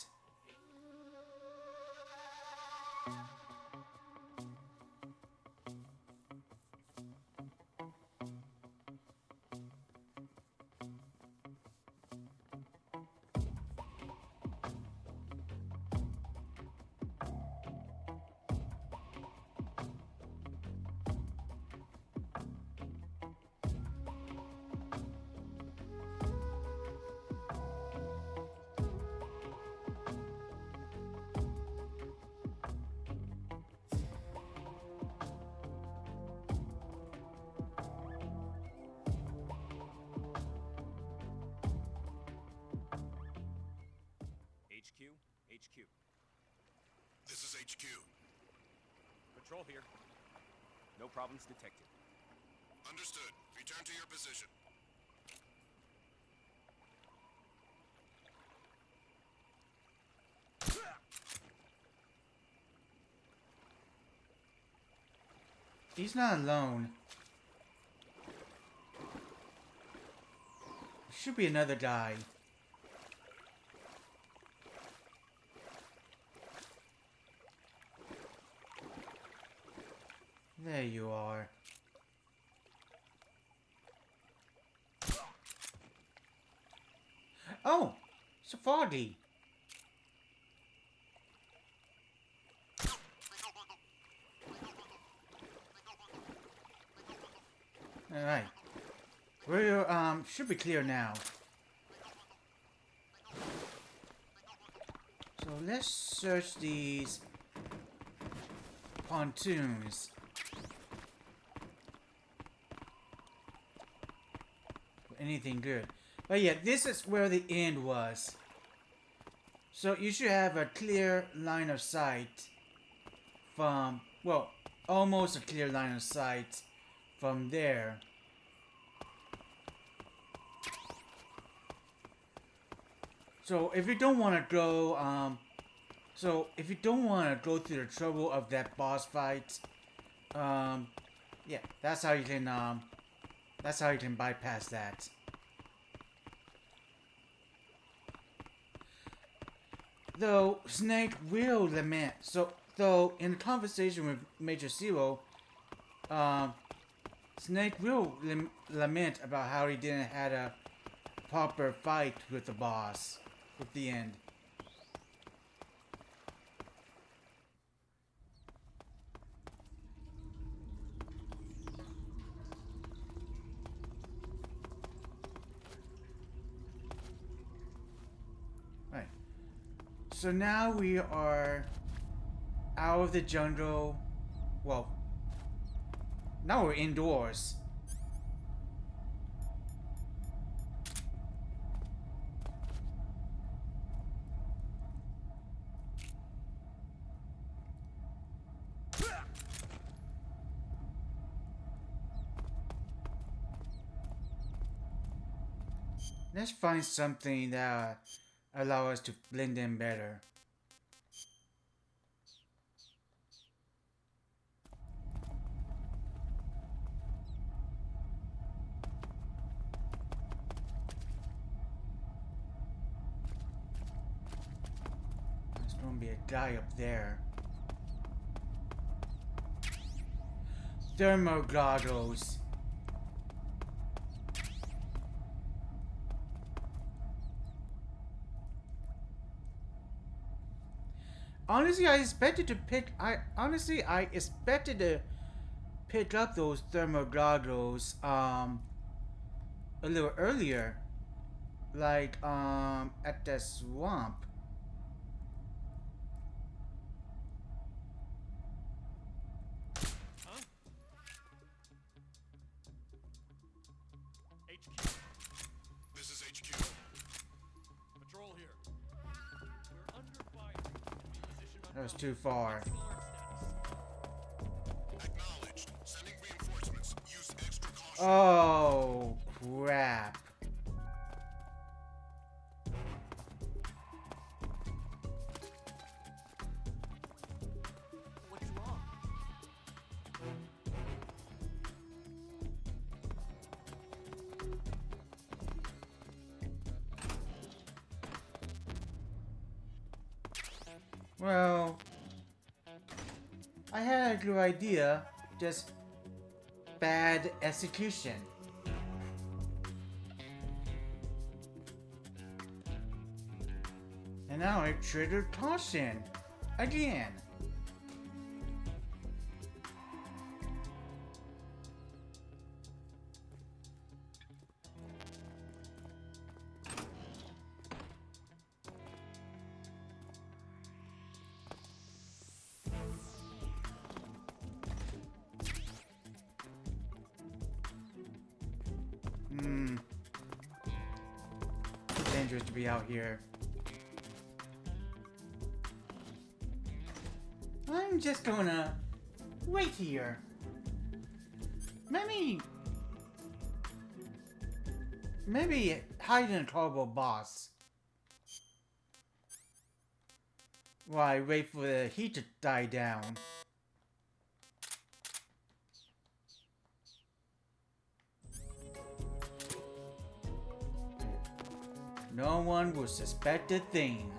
HQ. This is HQ. Patrol here. No problems detected. Understood. Return to your position. He's not alone. Should be another guy. There you are. Oh, Safardi. All right. We're should be clear now. So let's search these pontoons. Anything good. But yeah, this is where the end was. So you should have a clear line of sight from, well, almost a clear line of sight from there So if you don't want to go, so if you don't want to go through the trouble of that boss fight, yeah, that's how you can bypass that. Though Snake will lament, though in the conversation with Major Zero, Snake will lament about how he didn't have a proper fight with the boss at the end. Right. So now we are out of the jungle. Well, now we're indoors. Let's find something that allow us to blend in better. There's gonna be a guy up there. Thermal goggles. Honestly, I expected to pick up those thermal goggles a little earlier, like at the swamp. HQ. This is HQ. Patrol here. We're under fire. That was too far. Acknowledged. Sending reinforcements. Use extra caution. Oh crap. What's wrong? Well, I had a good idea, just bad execution. And now I triggered caution again. Dangerous to be out here. I'm just gonna wait here. Maybe hide in a horrible boss. While I wait for the heat to die down. No one will suspect a thing.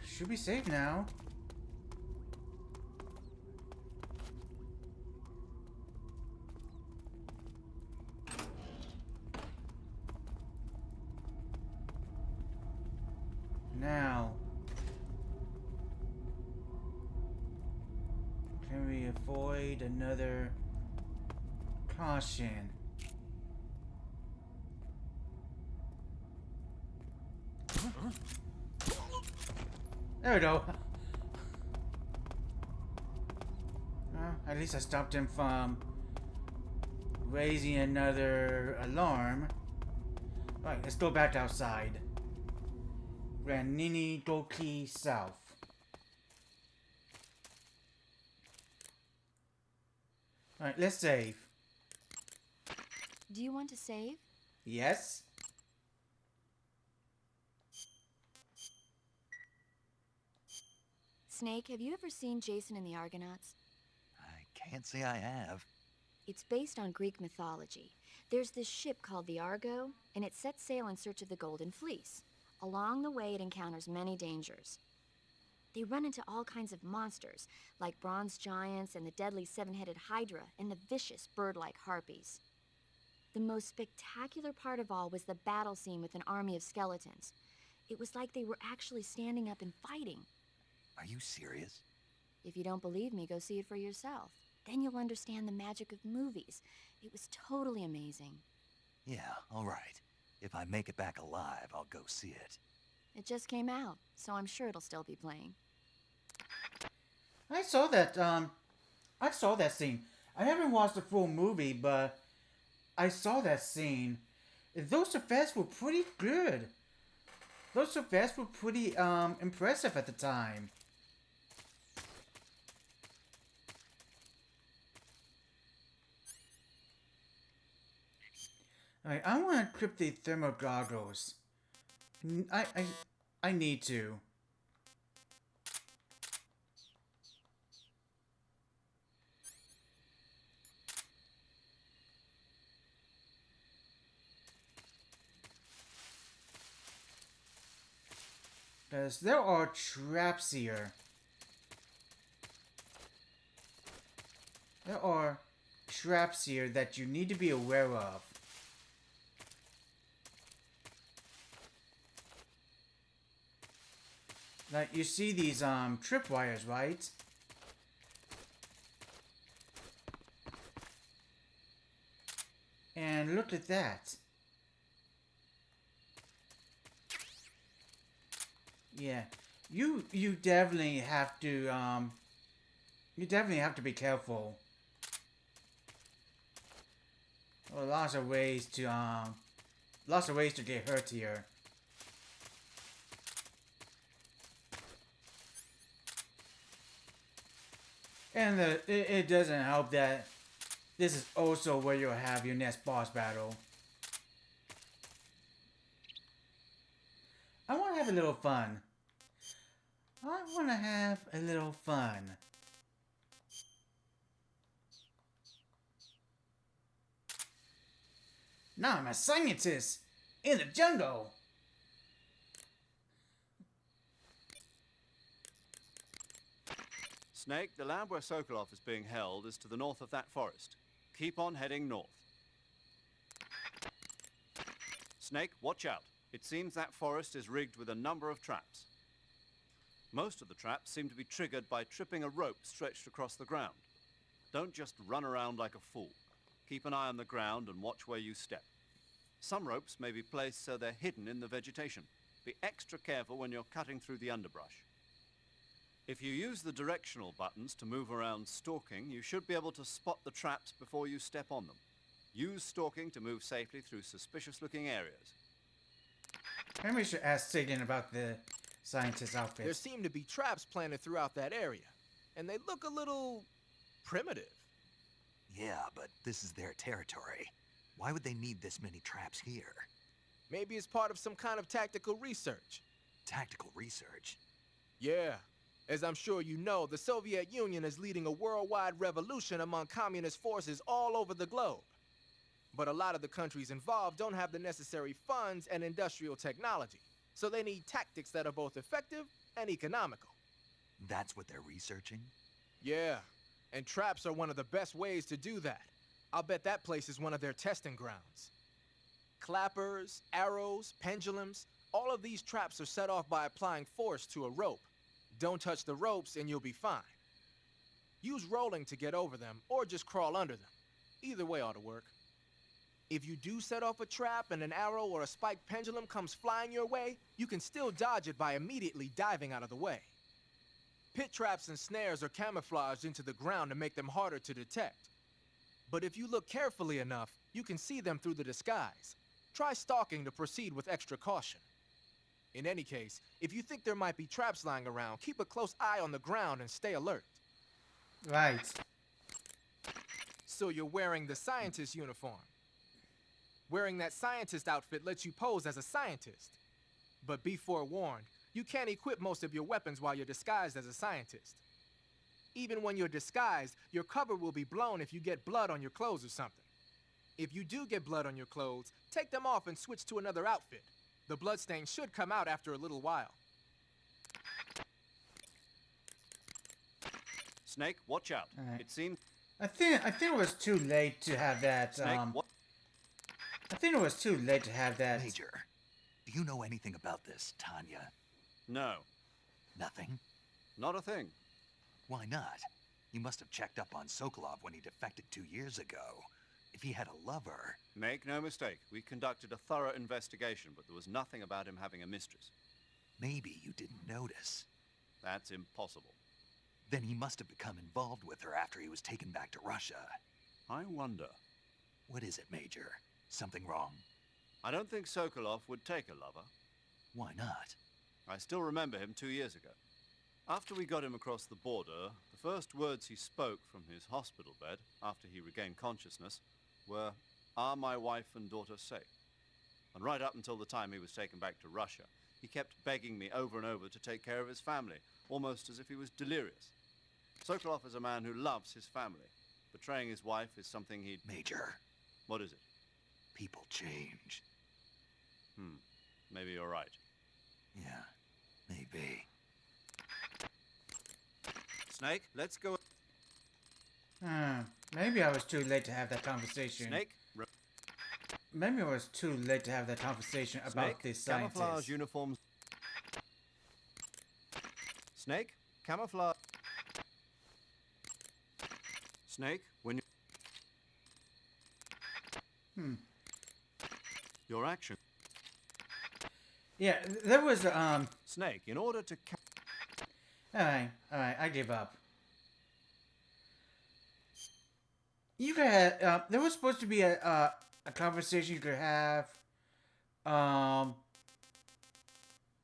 should be safe now. Now, can we avoid another caution? There we go. At least I stopped him from raising another alarm. Alright, let's go back outside. Ranini Goki South. Alright, let's save. Do you want to save? Yes? Snake, have you ever seen Jason and the Argonauts? I can't say I have. It's based on Greek mythology. There's this ship called the Argo, and it sets sail in search of the Golden Fleece. Along the way, it encounters many dangers. They run into all kinds of monsters, like bronze giants and the deadly seven-headed Hydra and the vicious bird-like harpies. The most spectacular part of all was the battle scene with an army of skeletons. It was like they were actually standing up and fighting. Are you serious? If you don't believe me, go see it for yourself. Then you'll understand the magic of movies. It was totally amazing. Yeah, all right. If I make it back alive, I'll go see it. It just came out, so I'm sure it'll still be playing. I saw that scene. I haven't watched the full movie, but I saw that scene. Those effects were pretty good. Those effects were pretty impressive at the time. Alright, I want to equip the thermal goggles. I need to. Because there are traps here. There are traps here that you need to be aware of. Like, you see these tripwires, right? And look at that. Yeah, you definitely have to be careful. Well, lots of ways to get hurt here. And it doesn't help that this is also where you'll have your next boss battle. I want to have a little fun. Now I'm a scientist in the jungle. Snake, the lab where Sokolov is being held is to the north of that forest. Keep on heading north. Snake, watch out. It seems that forest is rigged with a number of traps. Most of the traps seem to be triggered by tripping a rope stretched across the ground. Don't just run around like a fool. Keep an eye on the ground and watch where you step. Some ropes may be placed so they're hidden in the vegetation. Be extra careful when you're cutting through the underbrush. If you use the directional buttons to move around stalking, you should be able to spot the traps before you step on them. Use stalking to move safely through suspicious-looking areas. Maybe we should ask Sagan about the scientist outfit. There seem to be traps planted throughout that area, and they look a little primitive. Yeah, but this is their territory. Why would they need this many traps here? Maybe it's part of some kind of tactical research. Tactical research? Yeah. As I'm sure you know, the Soviet Union is leading a worldwide revolution among communist forces all over the globe. But a lot of the countries involved don't have the necessary funds and industrial technology. So they need tactics that are both effective and economical. That's what they're researching? Yeah, and traps are one of the best ways to do that. I'll bet that place is one of their testing grounds. Clappers, arrows, pendulums, all of these traps are set off by applying force to a rope. Don't touch the ropes and you'll be fine. Use rolling to get over them, or just crawl under them. Either way ought to work. If you do set off a trap and an arrow or a spiked pendulum comes flying your way, you can still dodge it by immediately diving out of the way. Pit traps and snares are camouflaged into the ground to make them harder to detect. But if you look carefully enough, you can see them through the disguise. Try stalking to proceed with extra caution. In any case, if you think there might be traps lying around, keep a close eye on the ground and stay alert. Right. So you're wearing the scientist uniform. Wearing that scientist outfit lets you pose as a scientist. But be forewarned, you can't equip most of your weapons while you're disguised as a scientist. Even when you're disguised, your cover will be blown if you get blood on your clothes or something. If you do get blood on your clothes, take them off and switch to another outfit. The bloodstain should come out after a little while. Snake, watch out. Alright. It seems... I think it was too late to have that. Snake, what? I think it was too late to have that. Major, do you know anything about this, Tanya? No, Nothing? not a thing. Why not? You must have checked up on Sokolov when he defected 2 years ago. If he had a lover... Make no mistake, we conducted a thorough investigation, but there was nothing about him having a mistress. Maybe you didn't notice. That's impossible. Then he must have become involved with her after he was taken back to Russia. I wonder. What is it, Major? Something wrong? I don't think Sokolov would take a lover. Why not? I still remember him 2 years ago. After we got him across the border, the first words he spoke from his hospital bed, after he regained consciousness, were, "Are my wife and daughter safe?" And right up until the time he was taken back to Russia, he kept begging me over and over to take care of his family, almost as if he was delirious. Sokolov is a man who loves his family. Betraying his wife is something he'd... Major, What is it? people change. Maybe you're right. Yeah, maybe. Snake, let's go... Maybe I was too late to have that conversation. Snake, Maybe I was too late to have that conversation about Snake, this camouflage scientist. uniforms. Snake, camouflage. Snake, when you... Your action. Yeah, there was Snake, in order to... Alright, I give up. You could have, there was supposed to be a conversation you could have,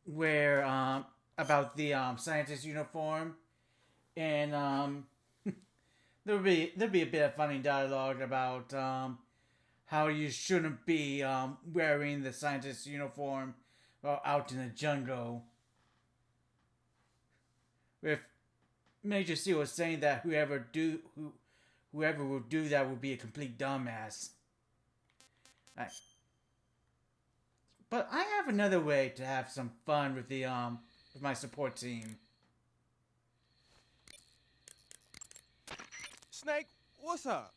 where, about the, scientist uniform, and, there'd be a bit of funny dialogue about, how you shouldn't be, wearing the scientist uniform while out in the jungle. If Major C was saying that whoever would do that would be a complete dumbass. But I have another way to have some fun with the with my support team. Snake, what's up?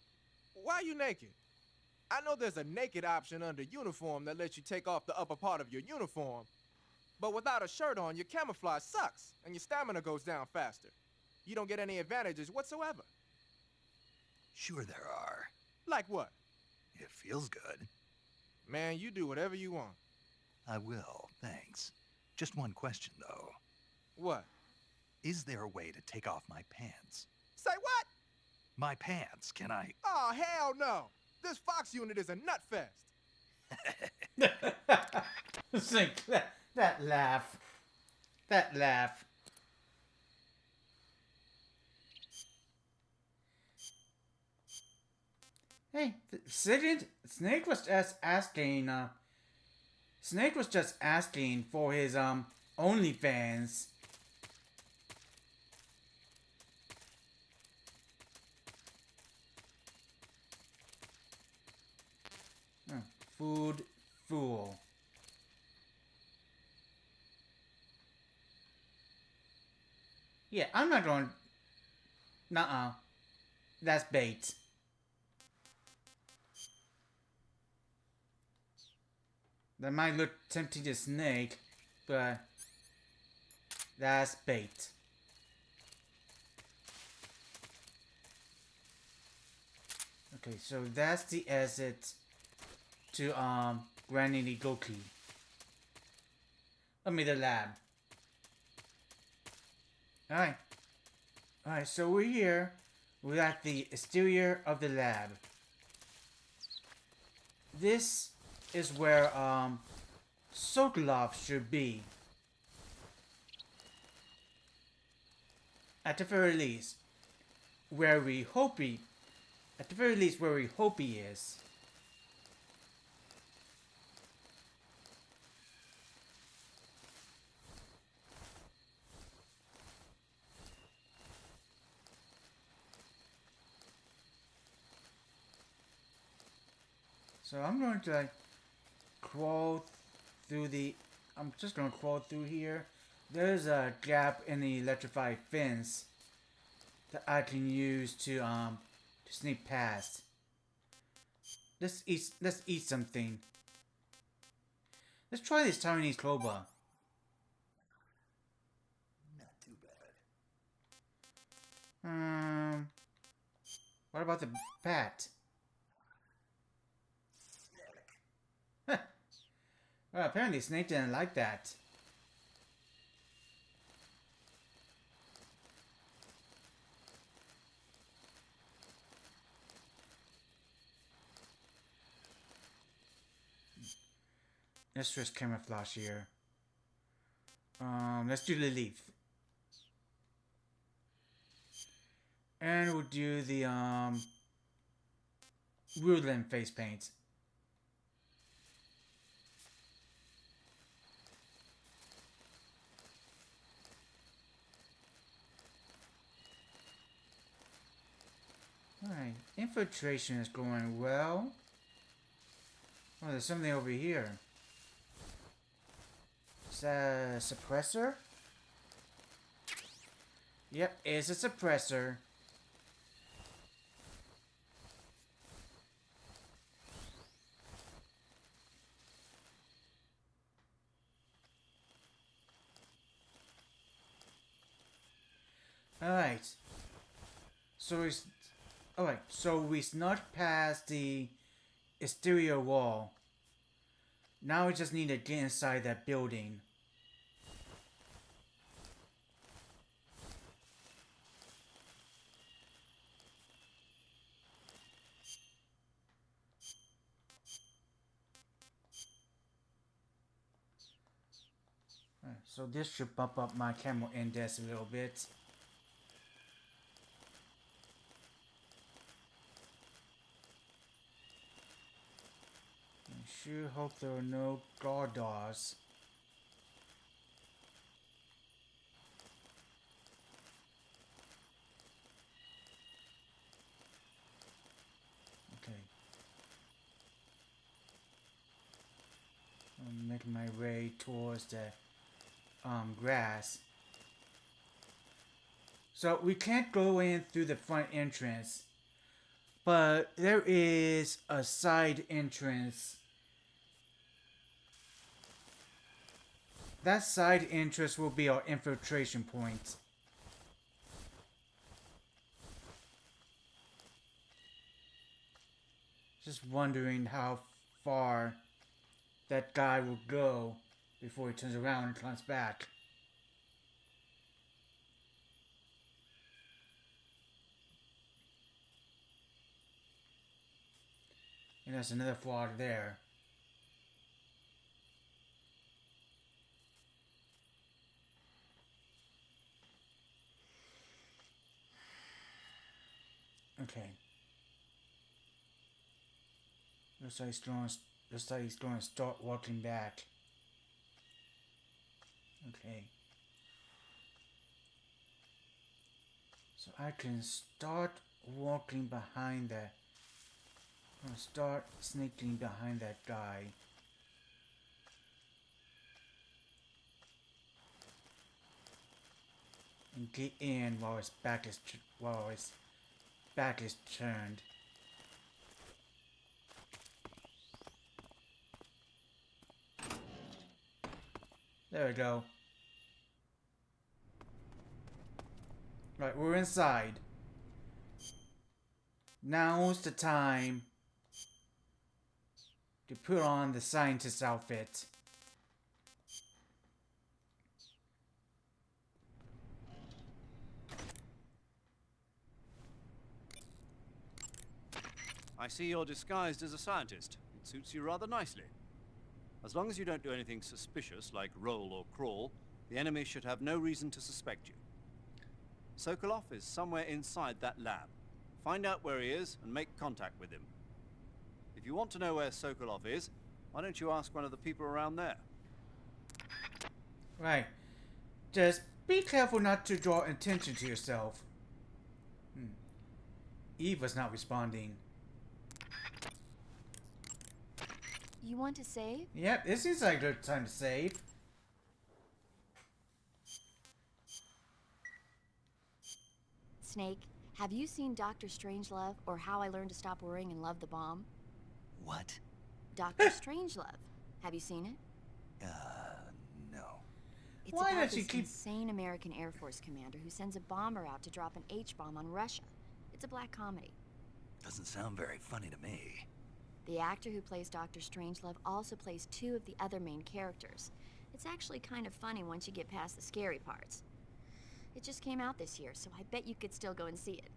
Why are you naked? I know there's a naked option under uniform that lets you take off the upper part of your uniform. But without a shirt on, your camouflage sucks, and your stamina goes down faster. You don't get any advantages whatsoever. Sure there are. Like what? It feels good. Man, you do whatever you want. I will, thanks. Just one question, though. What? Is there a way to take off my pants? Say what? My pants, can I... Oh, hell no! This Fox unit is a nut fest! Think that laugh. That laugh. Hey, Snake was just asking, Snake was just asking for his, OnlyFans. Food fool. Yeah, I'm not going... Nuh-uh. That's bait. That might look tempting to snake, but... That's bait. Okay, so that's the exit to, Granny Goki. I mean, the lab. Alright. Alright, so we're here. We're at the exterior of the lab. This is where, Sokolov should be. At the very least. Where we hope he... At the very least, where we hope he is. So I'm going to like crawl through the... I'm just going to crawl through here. There's a gap in the electrified fence that I can use to sneak past. Let's eat something. Let's try this Taiwanese clover. Not too bad. What about the bat? Well, apparently Snake didn't like that. Let's just camouflage here. Let's do the leaf. And we'll do the woodland face paint. Alright, infiltration is going well. Oh, there's something over here. Is that a suppressor? Yep, it's a suppressor. Alright. So we snuck past the exterior wall. Now we just need to get inside that building. Alright, so this should bump up my camera index a little bit. Sure hope there are no Gardars. Okay. I'm making my way towards the grass. So we can't go in through the front entrance, but there is a side entrance. That side entrance will be our infiltration point. Just wondering how far that guy will go before he turns around and comes back. And there's another flaw there. Okay. Looks like he's going to start walking back. Okay. So I can start walking behind that. I'm gonna start sneaking behind that guy. And get in while his back is turned. There we go. Right, we're inside. Now's the time to put on the scientist outfit. I see you're disguised as a scientist. It suits you rather nicely. As long as you don't do anything suspicious, like roll or crawl, the enemy should have no reason to suspect you. Sokolov is somewhere inside that lab. Find out where he is and make contact with him. If you want to know where Sokolov is, why don't you ask one of the people around there? Right. Just be careful not to draw attention to yourself. Eve was not responding. You want to save? Yep, it seems like a good time to save. Snake, have you seen Dr. Strangelove or How I Learned to Stop Worrying and Love the Bomb? What? Dr. Strangelove. Have you seen it? No. It's Why about does she this keep... insane American Air Force commander who sends a bomber out to drop an H-bomb on Russia. It's a black comedy. Doesn't sound very funny to me. The actor who plays Dr. Strangelove also plays two of the other main characters. It's actually kind of funny once you get past the scary parts. It just came out this year, so I bet you could still go and see it.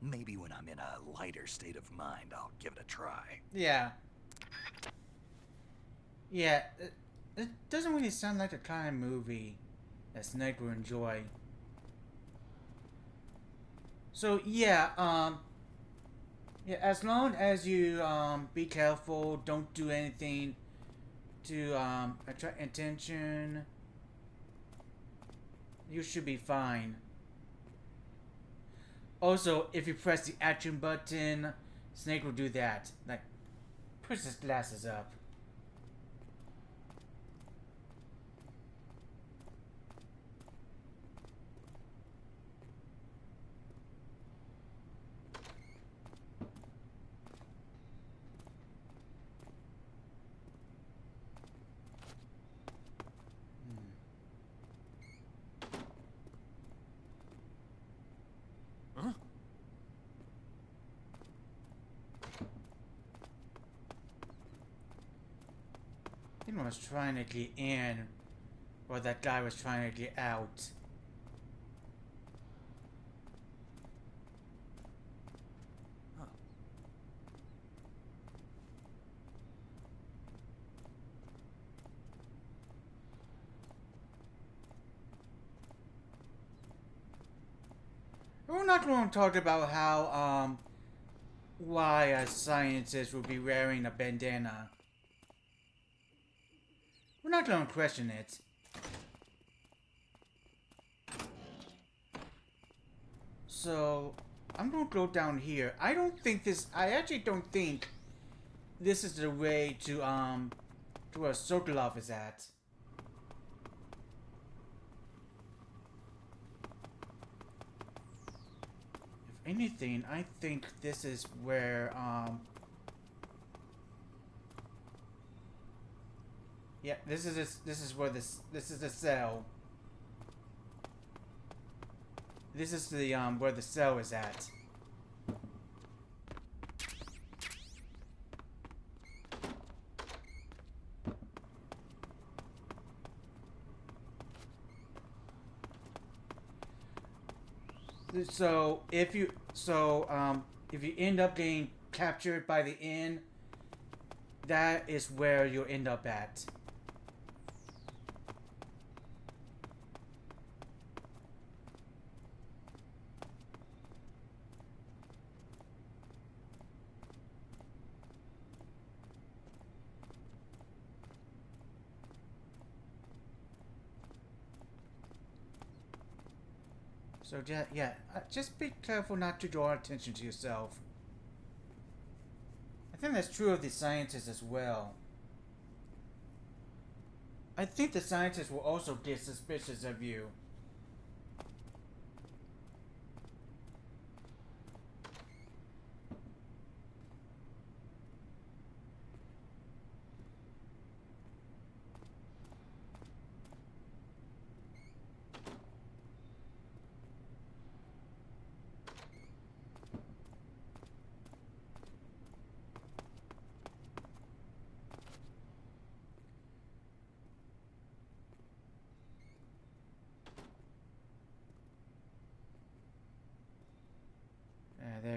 Maybe when I'm in a lighter state of mind, I'll give it a try. Yeah. Yeah, it doesn't really sound like the kind of movie that Snake will enjoy. So yeah, yeah, as long as you be careful, don't do anything to attract attention, you should be fine. Also, if you press the action button, Snake will do that. Like, push his glasses up. I was trying to get in, or that guy was trying to get out. Huh. We're not going to talk about how, why a scientist would be wearing a bandana. We're not going to question it. So, I'm going to go down here. I actually don't think this is the way to where Sokolov is at. If anything, I think this is where, yeah, this is the cell. This is the where the cell is at. So if you end up getting captured by the inn, that is where you'll end up at. So yeah, just be careful not to draw attention to yourself. I think that's true of the scientists as well. I think the scientists will also get suspicious of you.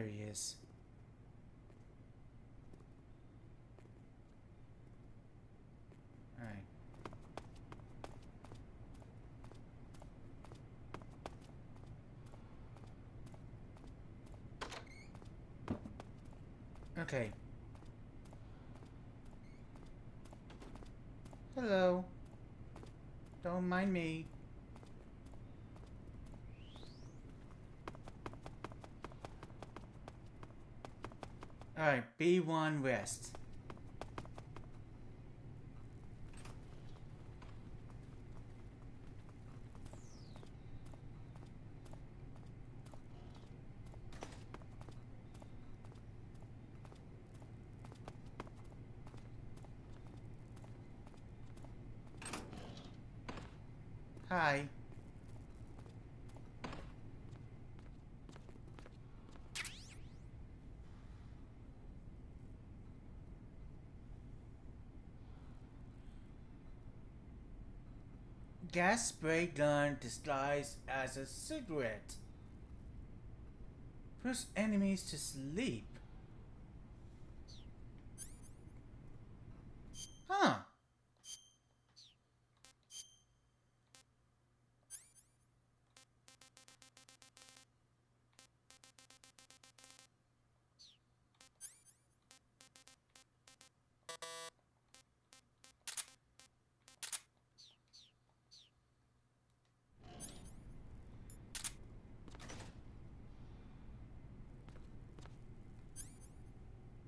he is. Alright. Okay. Hello. Don't mind me. Alright, B1 West. Hi. Gas spray gun disguised as a cigarette. Puts enemies to sleep. Huh.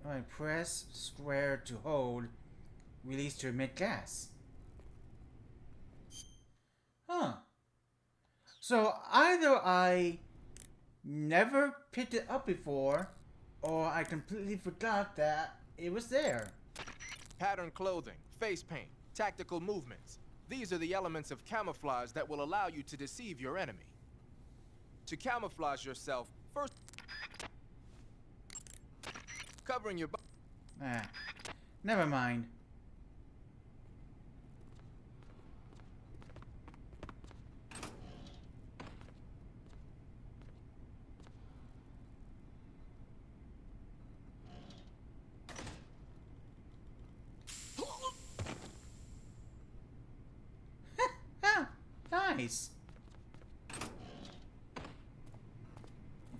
Alright, press square to hold. Release to emit gas. Huh. So either I never picked it up before, or I completely forgot that it was there. Patterned clothing, face paint, tactical movements. These are the elements of camouflage that will allow you to deceive your enemy. To camouflage yourself, first covering your body. Ah, never mind. Ah, nice.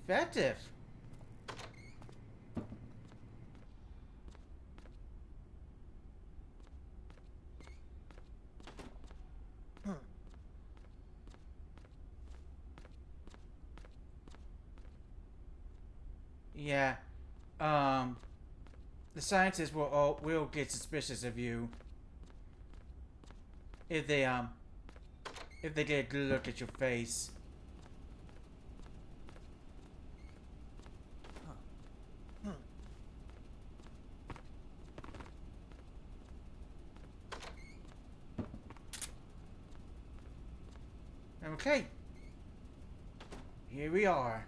Effective. Yeah. The scientists will get suspicious of you if they get a good look at your face. Okay. Here we are.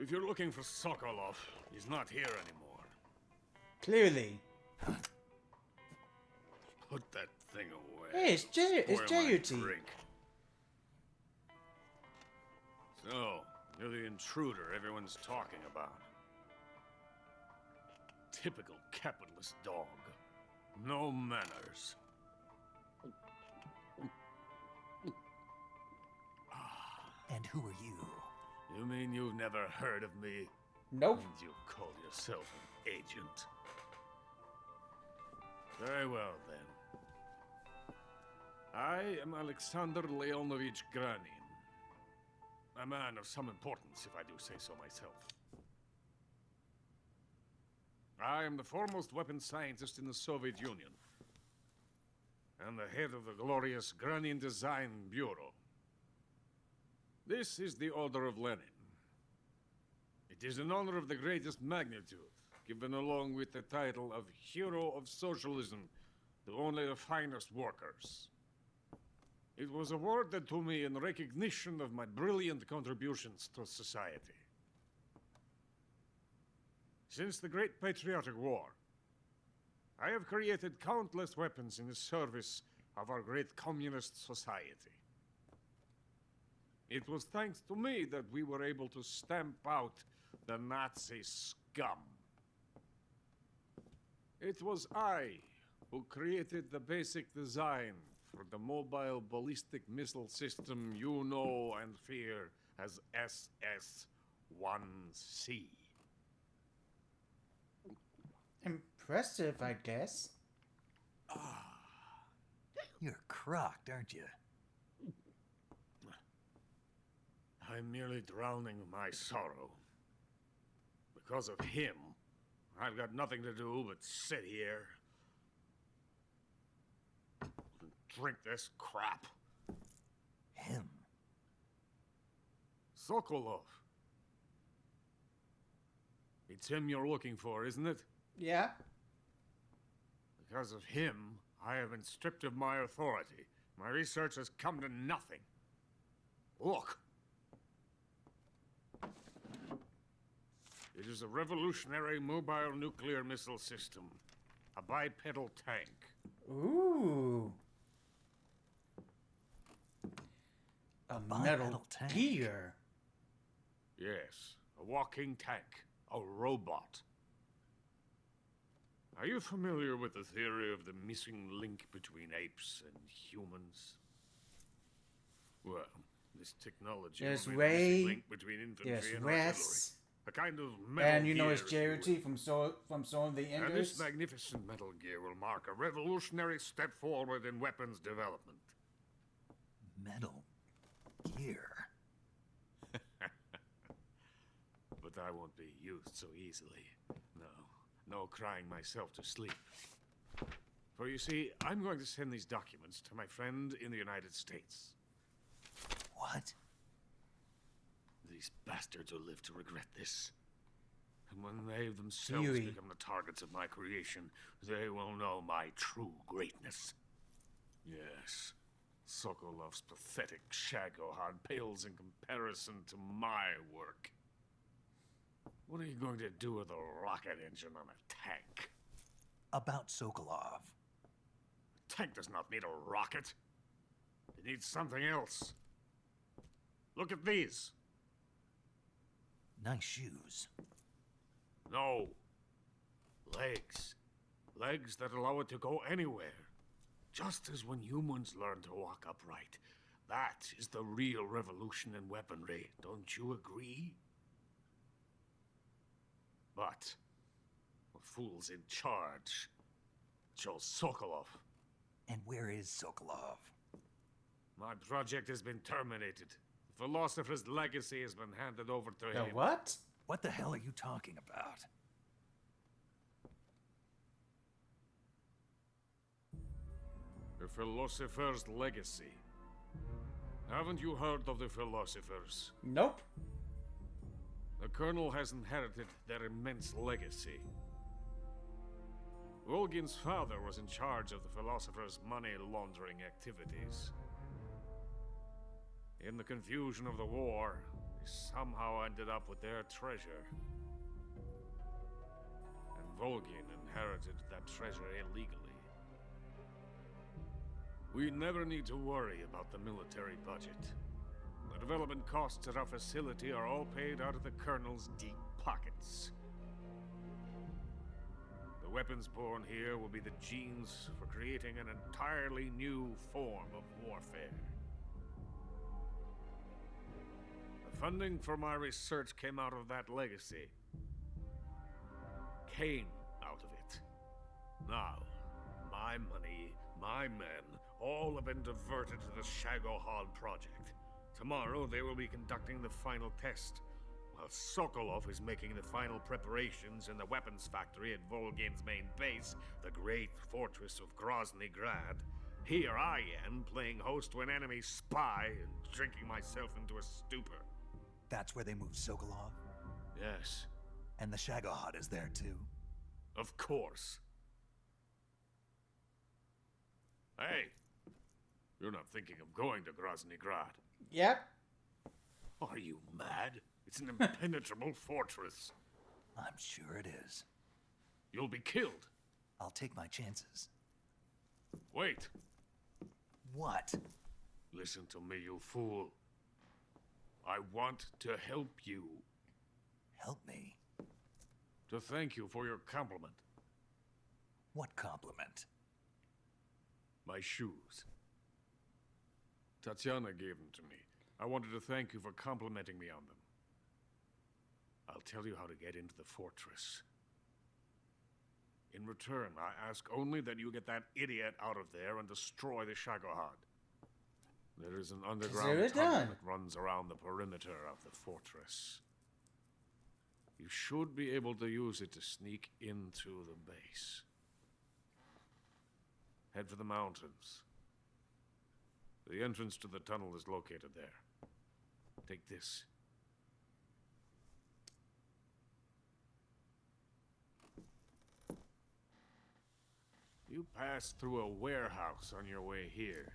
If you're looking for Sokolov, he's not here anymore. Clearly. Put that thing away. Hey, it's JUT. So, you're the intruder everyone's talking about. Typical capitalist dog. No manners. And who are you? You mean you've never heard of me? Nope. And you call yourself an agent? Very well, then. I am Alexander Leonovich Granin. A man of some importance, if I do say so myself. I am the foremost weapons scientist in the Soviet Union, and the head of the glorious Granin Design Bureau. This is the Order of Lenin. It is an honor of the greatest magnitude, given along with the title of Hero of Socialism, to only the finest workers. It was awarded to me in recognition of my brilliant contributions to society. Since the Great Patriotic War, I have created countless weapons in the service of our great communist society. It was thanks to me that we were able to stamp out the Nazi scum. It was I who created the basic design for the mobile ballistic missile system you know and fear as SS-1C. Impressive, I guess. You're crocked, aren't you? I'm merely drowning my sorrow. Because of him, I've got nothing to do but sit here and drink this crap. Him? Sokolov. It's him you're looking for, isn't it? Yeah. Because of him, I have been stripped of my authority. My research has come to nothing. Look. It is a revolutionary mobile nuclear missile system. A bipedal tank. Ooh. A metal tank? gear. Yes, a walking tank. A robot. Are you familiar with the theory of the missing link between apes and humans? Well, this technology There's will be the Ray, missing link between infantry there's and Wes, artillery. A kind of metal and you know gear, his if you charity will. from Soul of the And Enders. this magnificent metal gear will mark a revolutionary step forward in weapons development. Metal gear? But I won't be used so easily. No crying myself to sleep. For you see, I'm going to send these documents to my friend in the United States. What? These bastards will live to regret this. And when they themselves Huey. become the targets of my creation, they will know my true greatness. Yes, Sokolov's pathetic shagohod pales in comparison to my work. What are you going to do with a rocket engine on a tank? About Sokolov. A tank does not need a rocket. It needs something else. Look at these. Nice shoes. No. Legs. Legs that allow it to go anywhere. Just as when humans learn to walk upright. That is the real revolution in weaponry. Don't you agree? But the fool's in charge. Chose Sokolov. And where is Sokolov? My project has been terminated. The philosopher's legacy has been handed over to The him. what? What the hell are you talking about? The philosopher's legacy. Haven't you heard of the philosophers? Nope. The Colonel has inherited their immense legacy. Volgin's father was in charge of the philosopher's money laundering activities. In the confusion of the war, they somehow ended up with their treasure. And Volgin inherited that treasure illegally. We never need to worry about the military budget. The development costs at our facility are all paid out of the Colonel's deep pockets. The weapons born here will be the genes for creating an entirely new form of warfare. The funding for my research came out of that legacy. Came out of it. Now, my money, my men, all have been diverted to the Shagohod project. Tomorrow, they will be conducting the final test, while Sokolov is making the final preparations in the weapons factory at Volgin's main base, the great fortress of Grozny Grad. Here I am, playing host to an enemy spy and drinking myself into a stupor. That's where they moved Sokolov? Yes, And the Shagohod is there too? of course. Hey, you're not thinking of going to Grozny Grad. Yep. Are you mad? It's an impenetrable fortress. I'm sure it is. You'll be killed. I'll take my chances. Wait. What? Listen to me, you fool. I want to help you. Help me? To thank you for your compliment. What compliment? My shoes. Tatiana gave them to me. I wanted to thank you for complimenting me on them. I'll tell you how to get into the fortress. In return, I ask only that you get that idiot out of there and destroy the Shagohod. There is an underground tunnel that runs around the perimeter of the fortress. You should be able to use it to sneak into the base. Head for the mountains. The entrance to the tunnel is located there. Take this. You passed through a warehouse on your way here,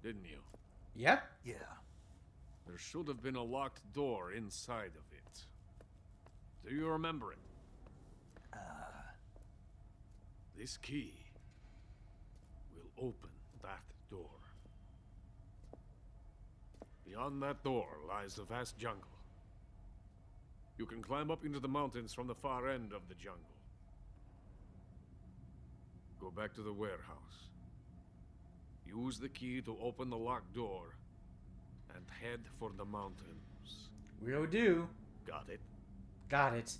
didn't you? Yep. Yeah. There should have been a locked door inside of it. Do you remember it? This key will open that door. Beyond that door lies the vast jungle. You can climb up into the mountains from the far end of the jungle. Go back to the warehouse. Use the key to open the locked door and head for the mountains. Will do. Got it? Got it.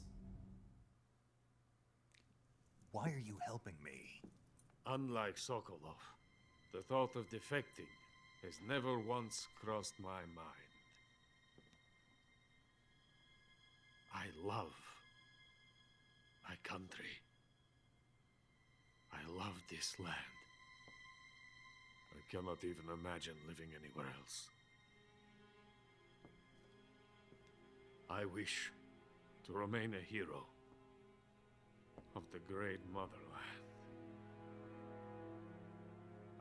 Why are you helping me? Unlike Sokolov, the thought of defecting has never once crossed my mind. I love my country. I love this land. I cannot even imagine living anywhere else. I wish to remain a hero of the great motherland.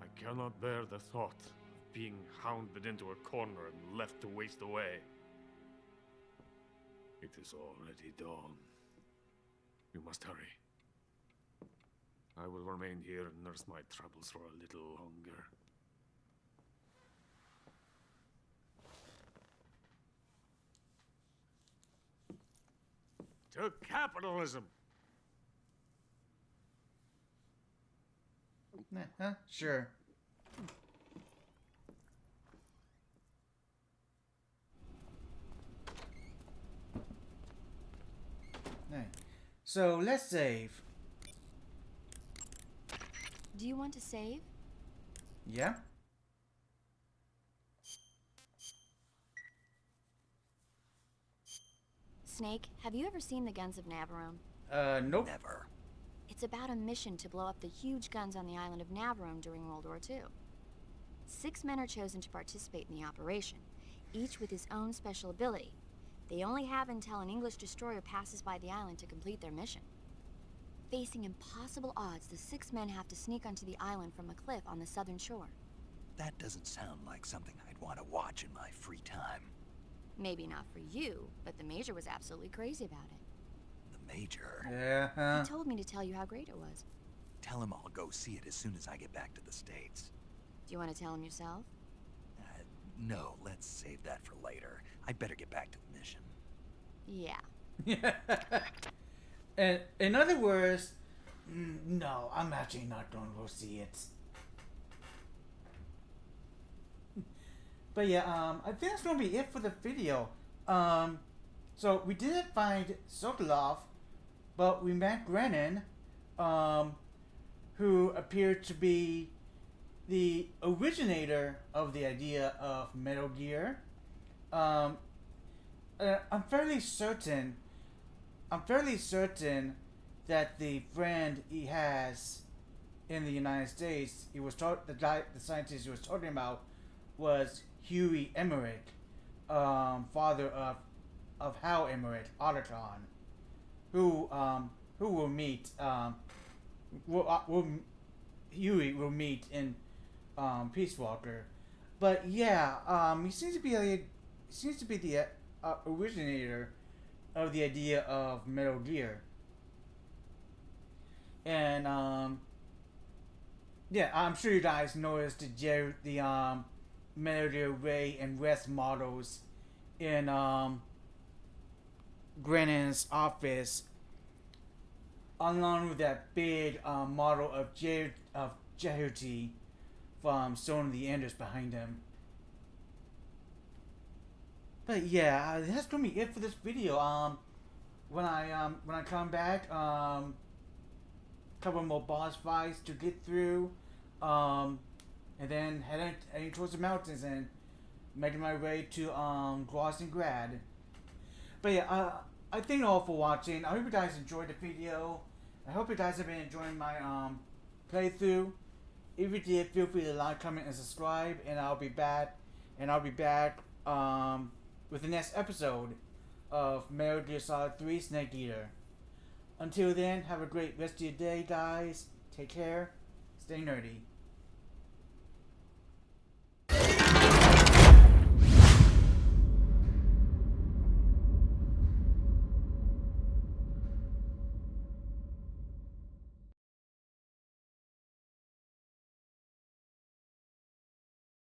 I cannot bear the thought of being hounded into a corner and left to waste away. It is already dawn. You must hurry. I will remain here and nurse my troubles for a little longer. To capitalism! Sure. Right. So let's save. Do you want to save? Yeah. Snake, have you ever seen the guns of Navarone? Nope. Never. It's about a mission to blow up the huge guns on the island of Navarone during World War II. 6 men are chosen to participate in the operation, each with his own special ability. They only have until an English destroyer passes by the island to complete their mission. Facing impossible odds, the 6 men have to sneak onto the island from a cliff on the southern shore. That doesn't sound like something I'd want to watch in my free time. Maybe not for you, but the Major was absolutely crazy about it. The Major? Yeah. He told me to tell you how great it was. Tell him I'll go see it as soon as I get back to the States. Do you want to tell him yourself? No, let's save that for later. I'd better get back to the mission. Yeah. And in other words, no, I'm actually not going to go see it. But yeah, I think that's going to be it for the video. So we didn't find Sokolov, but we met Grennan, who appeared to be the originator of the idea of Metal Gear. I'm fairly certain that the friend he has in the United States, the scientist he was talking about, was Huey Emmerich, father of Hal Emmerich, Otacon, who will meet Huey will meet in Peace Walker. But yeah, he seems to be the originator of the idea of Metal Gear. And yeah, I'm sure you guys noticed the Metal Gear Ray and West models in Grannon's office, along with that big model of Jehuty from Stone of the Enders behind him. But yeah, that's gonna be it for this video. When I come back, couple more boss fights to get through, and then heading towards the mountains and making my way to Grossengrad. But yeah, I thank you all for watching. I hope you guys enjoyed the video. I hope you guys have been enjoying my playthrough. If you did, feel free to like, comment, and subscribe. And I'll be back. With the next episode of Metal Gear Solid 3 Snake Eater. Until then, have a great rest of your day, guys. Take care. Stay nerdy.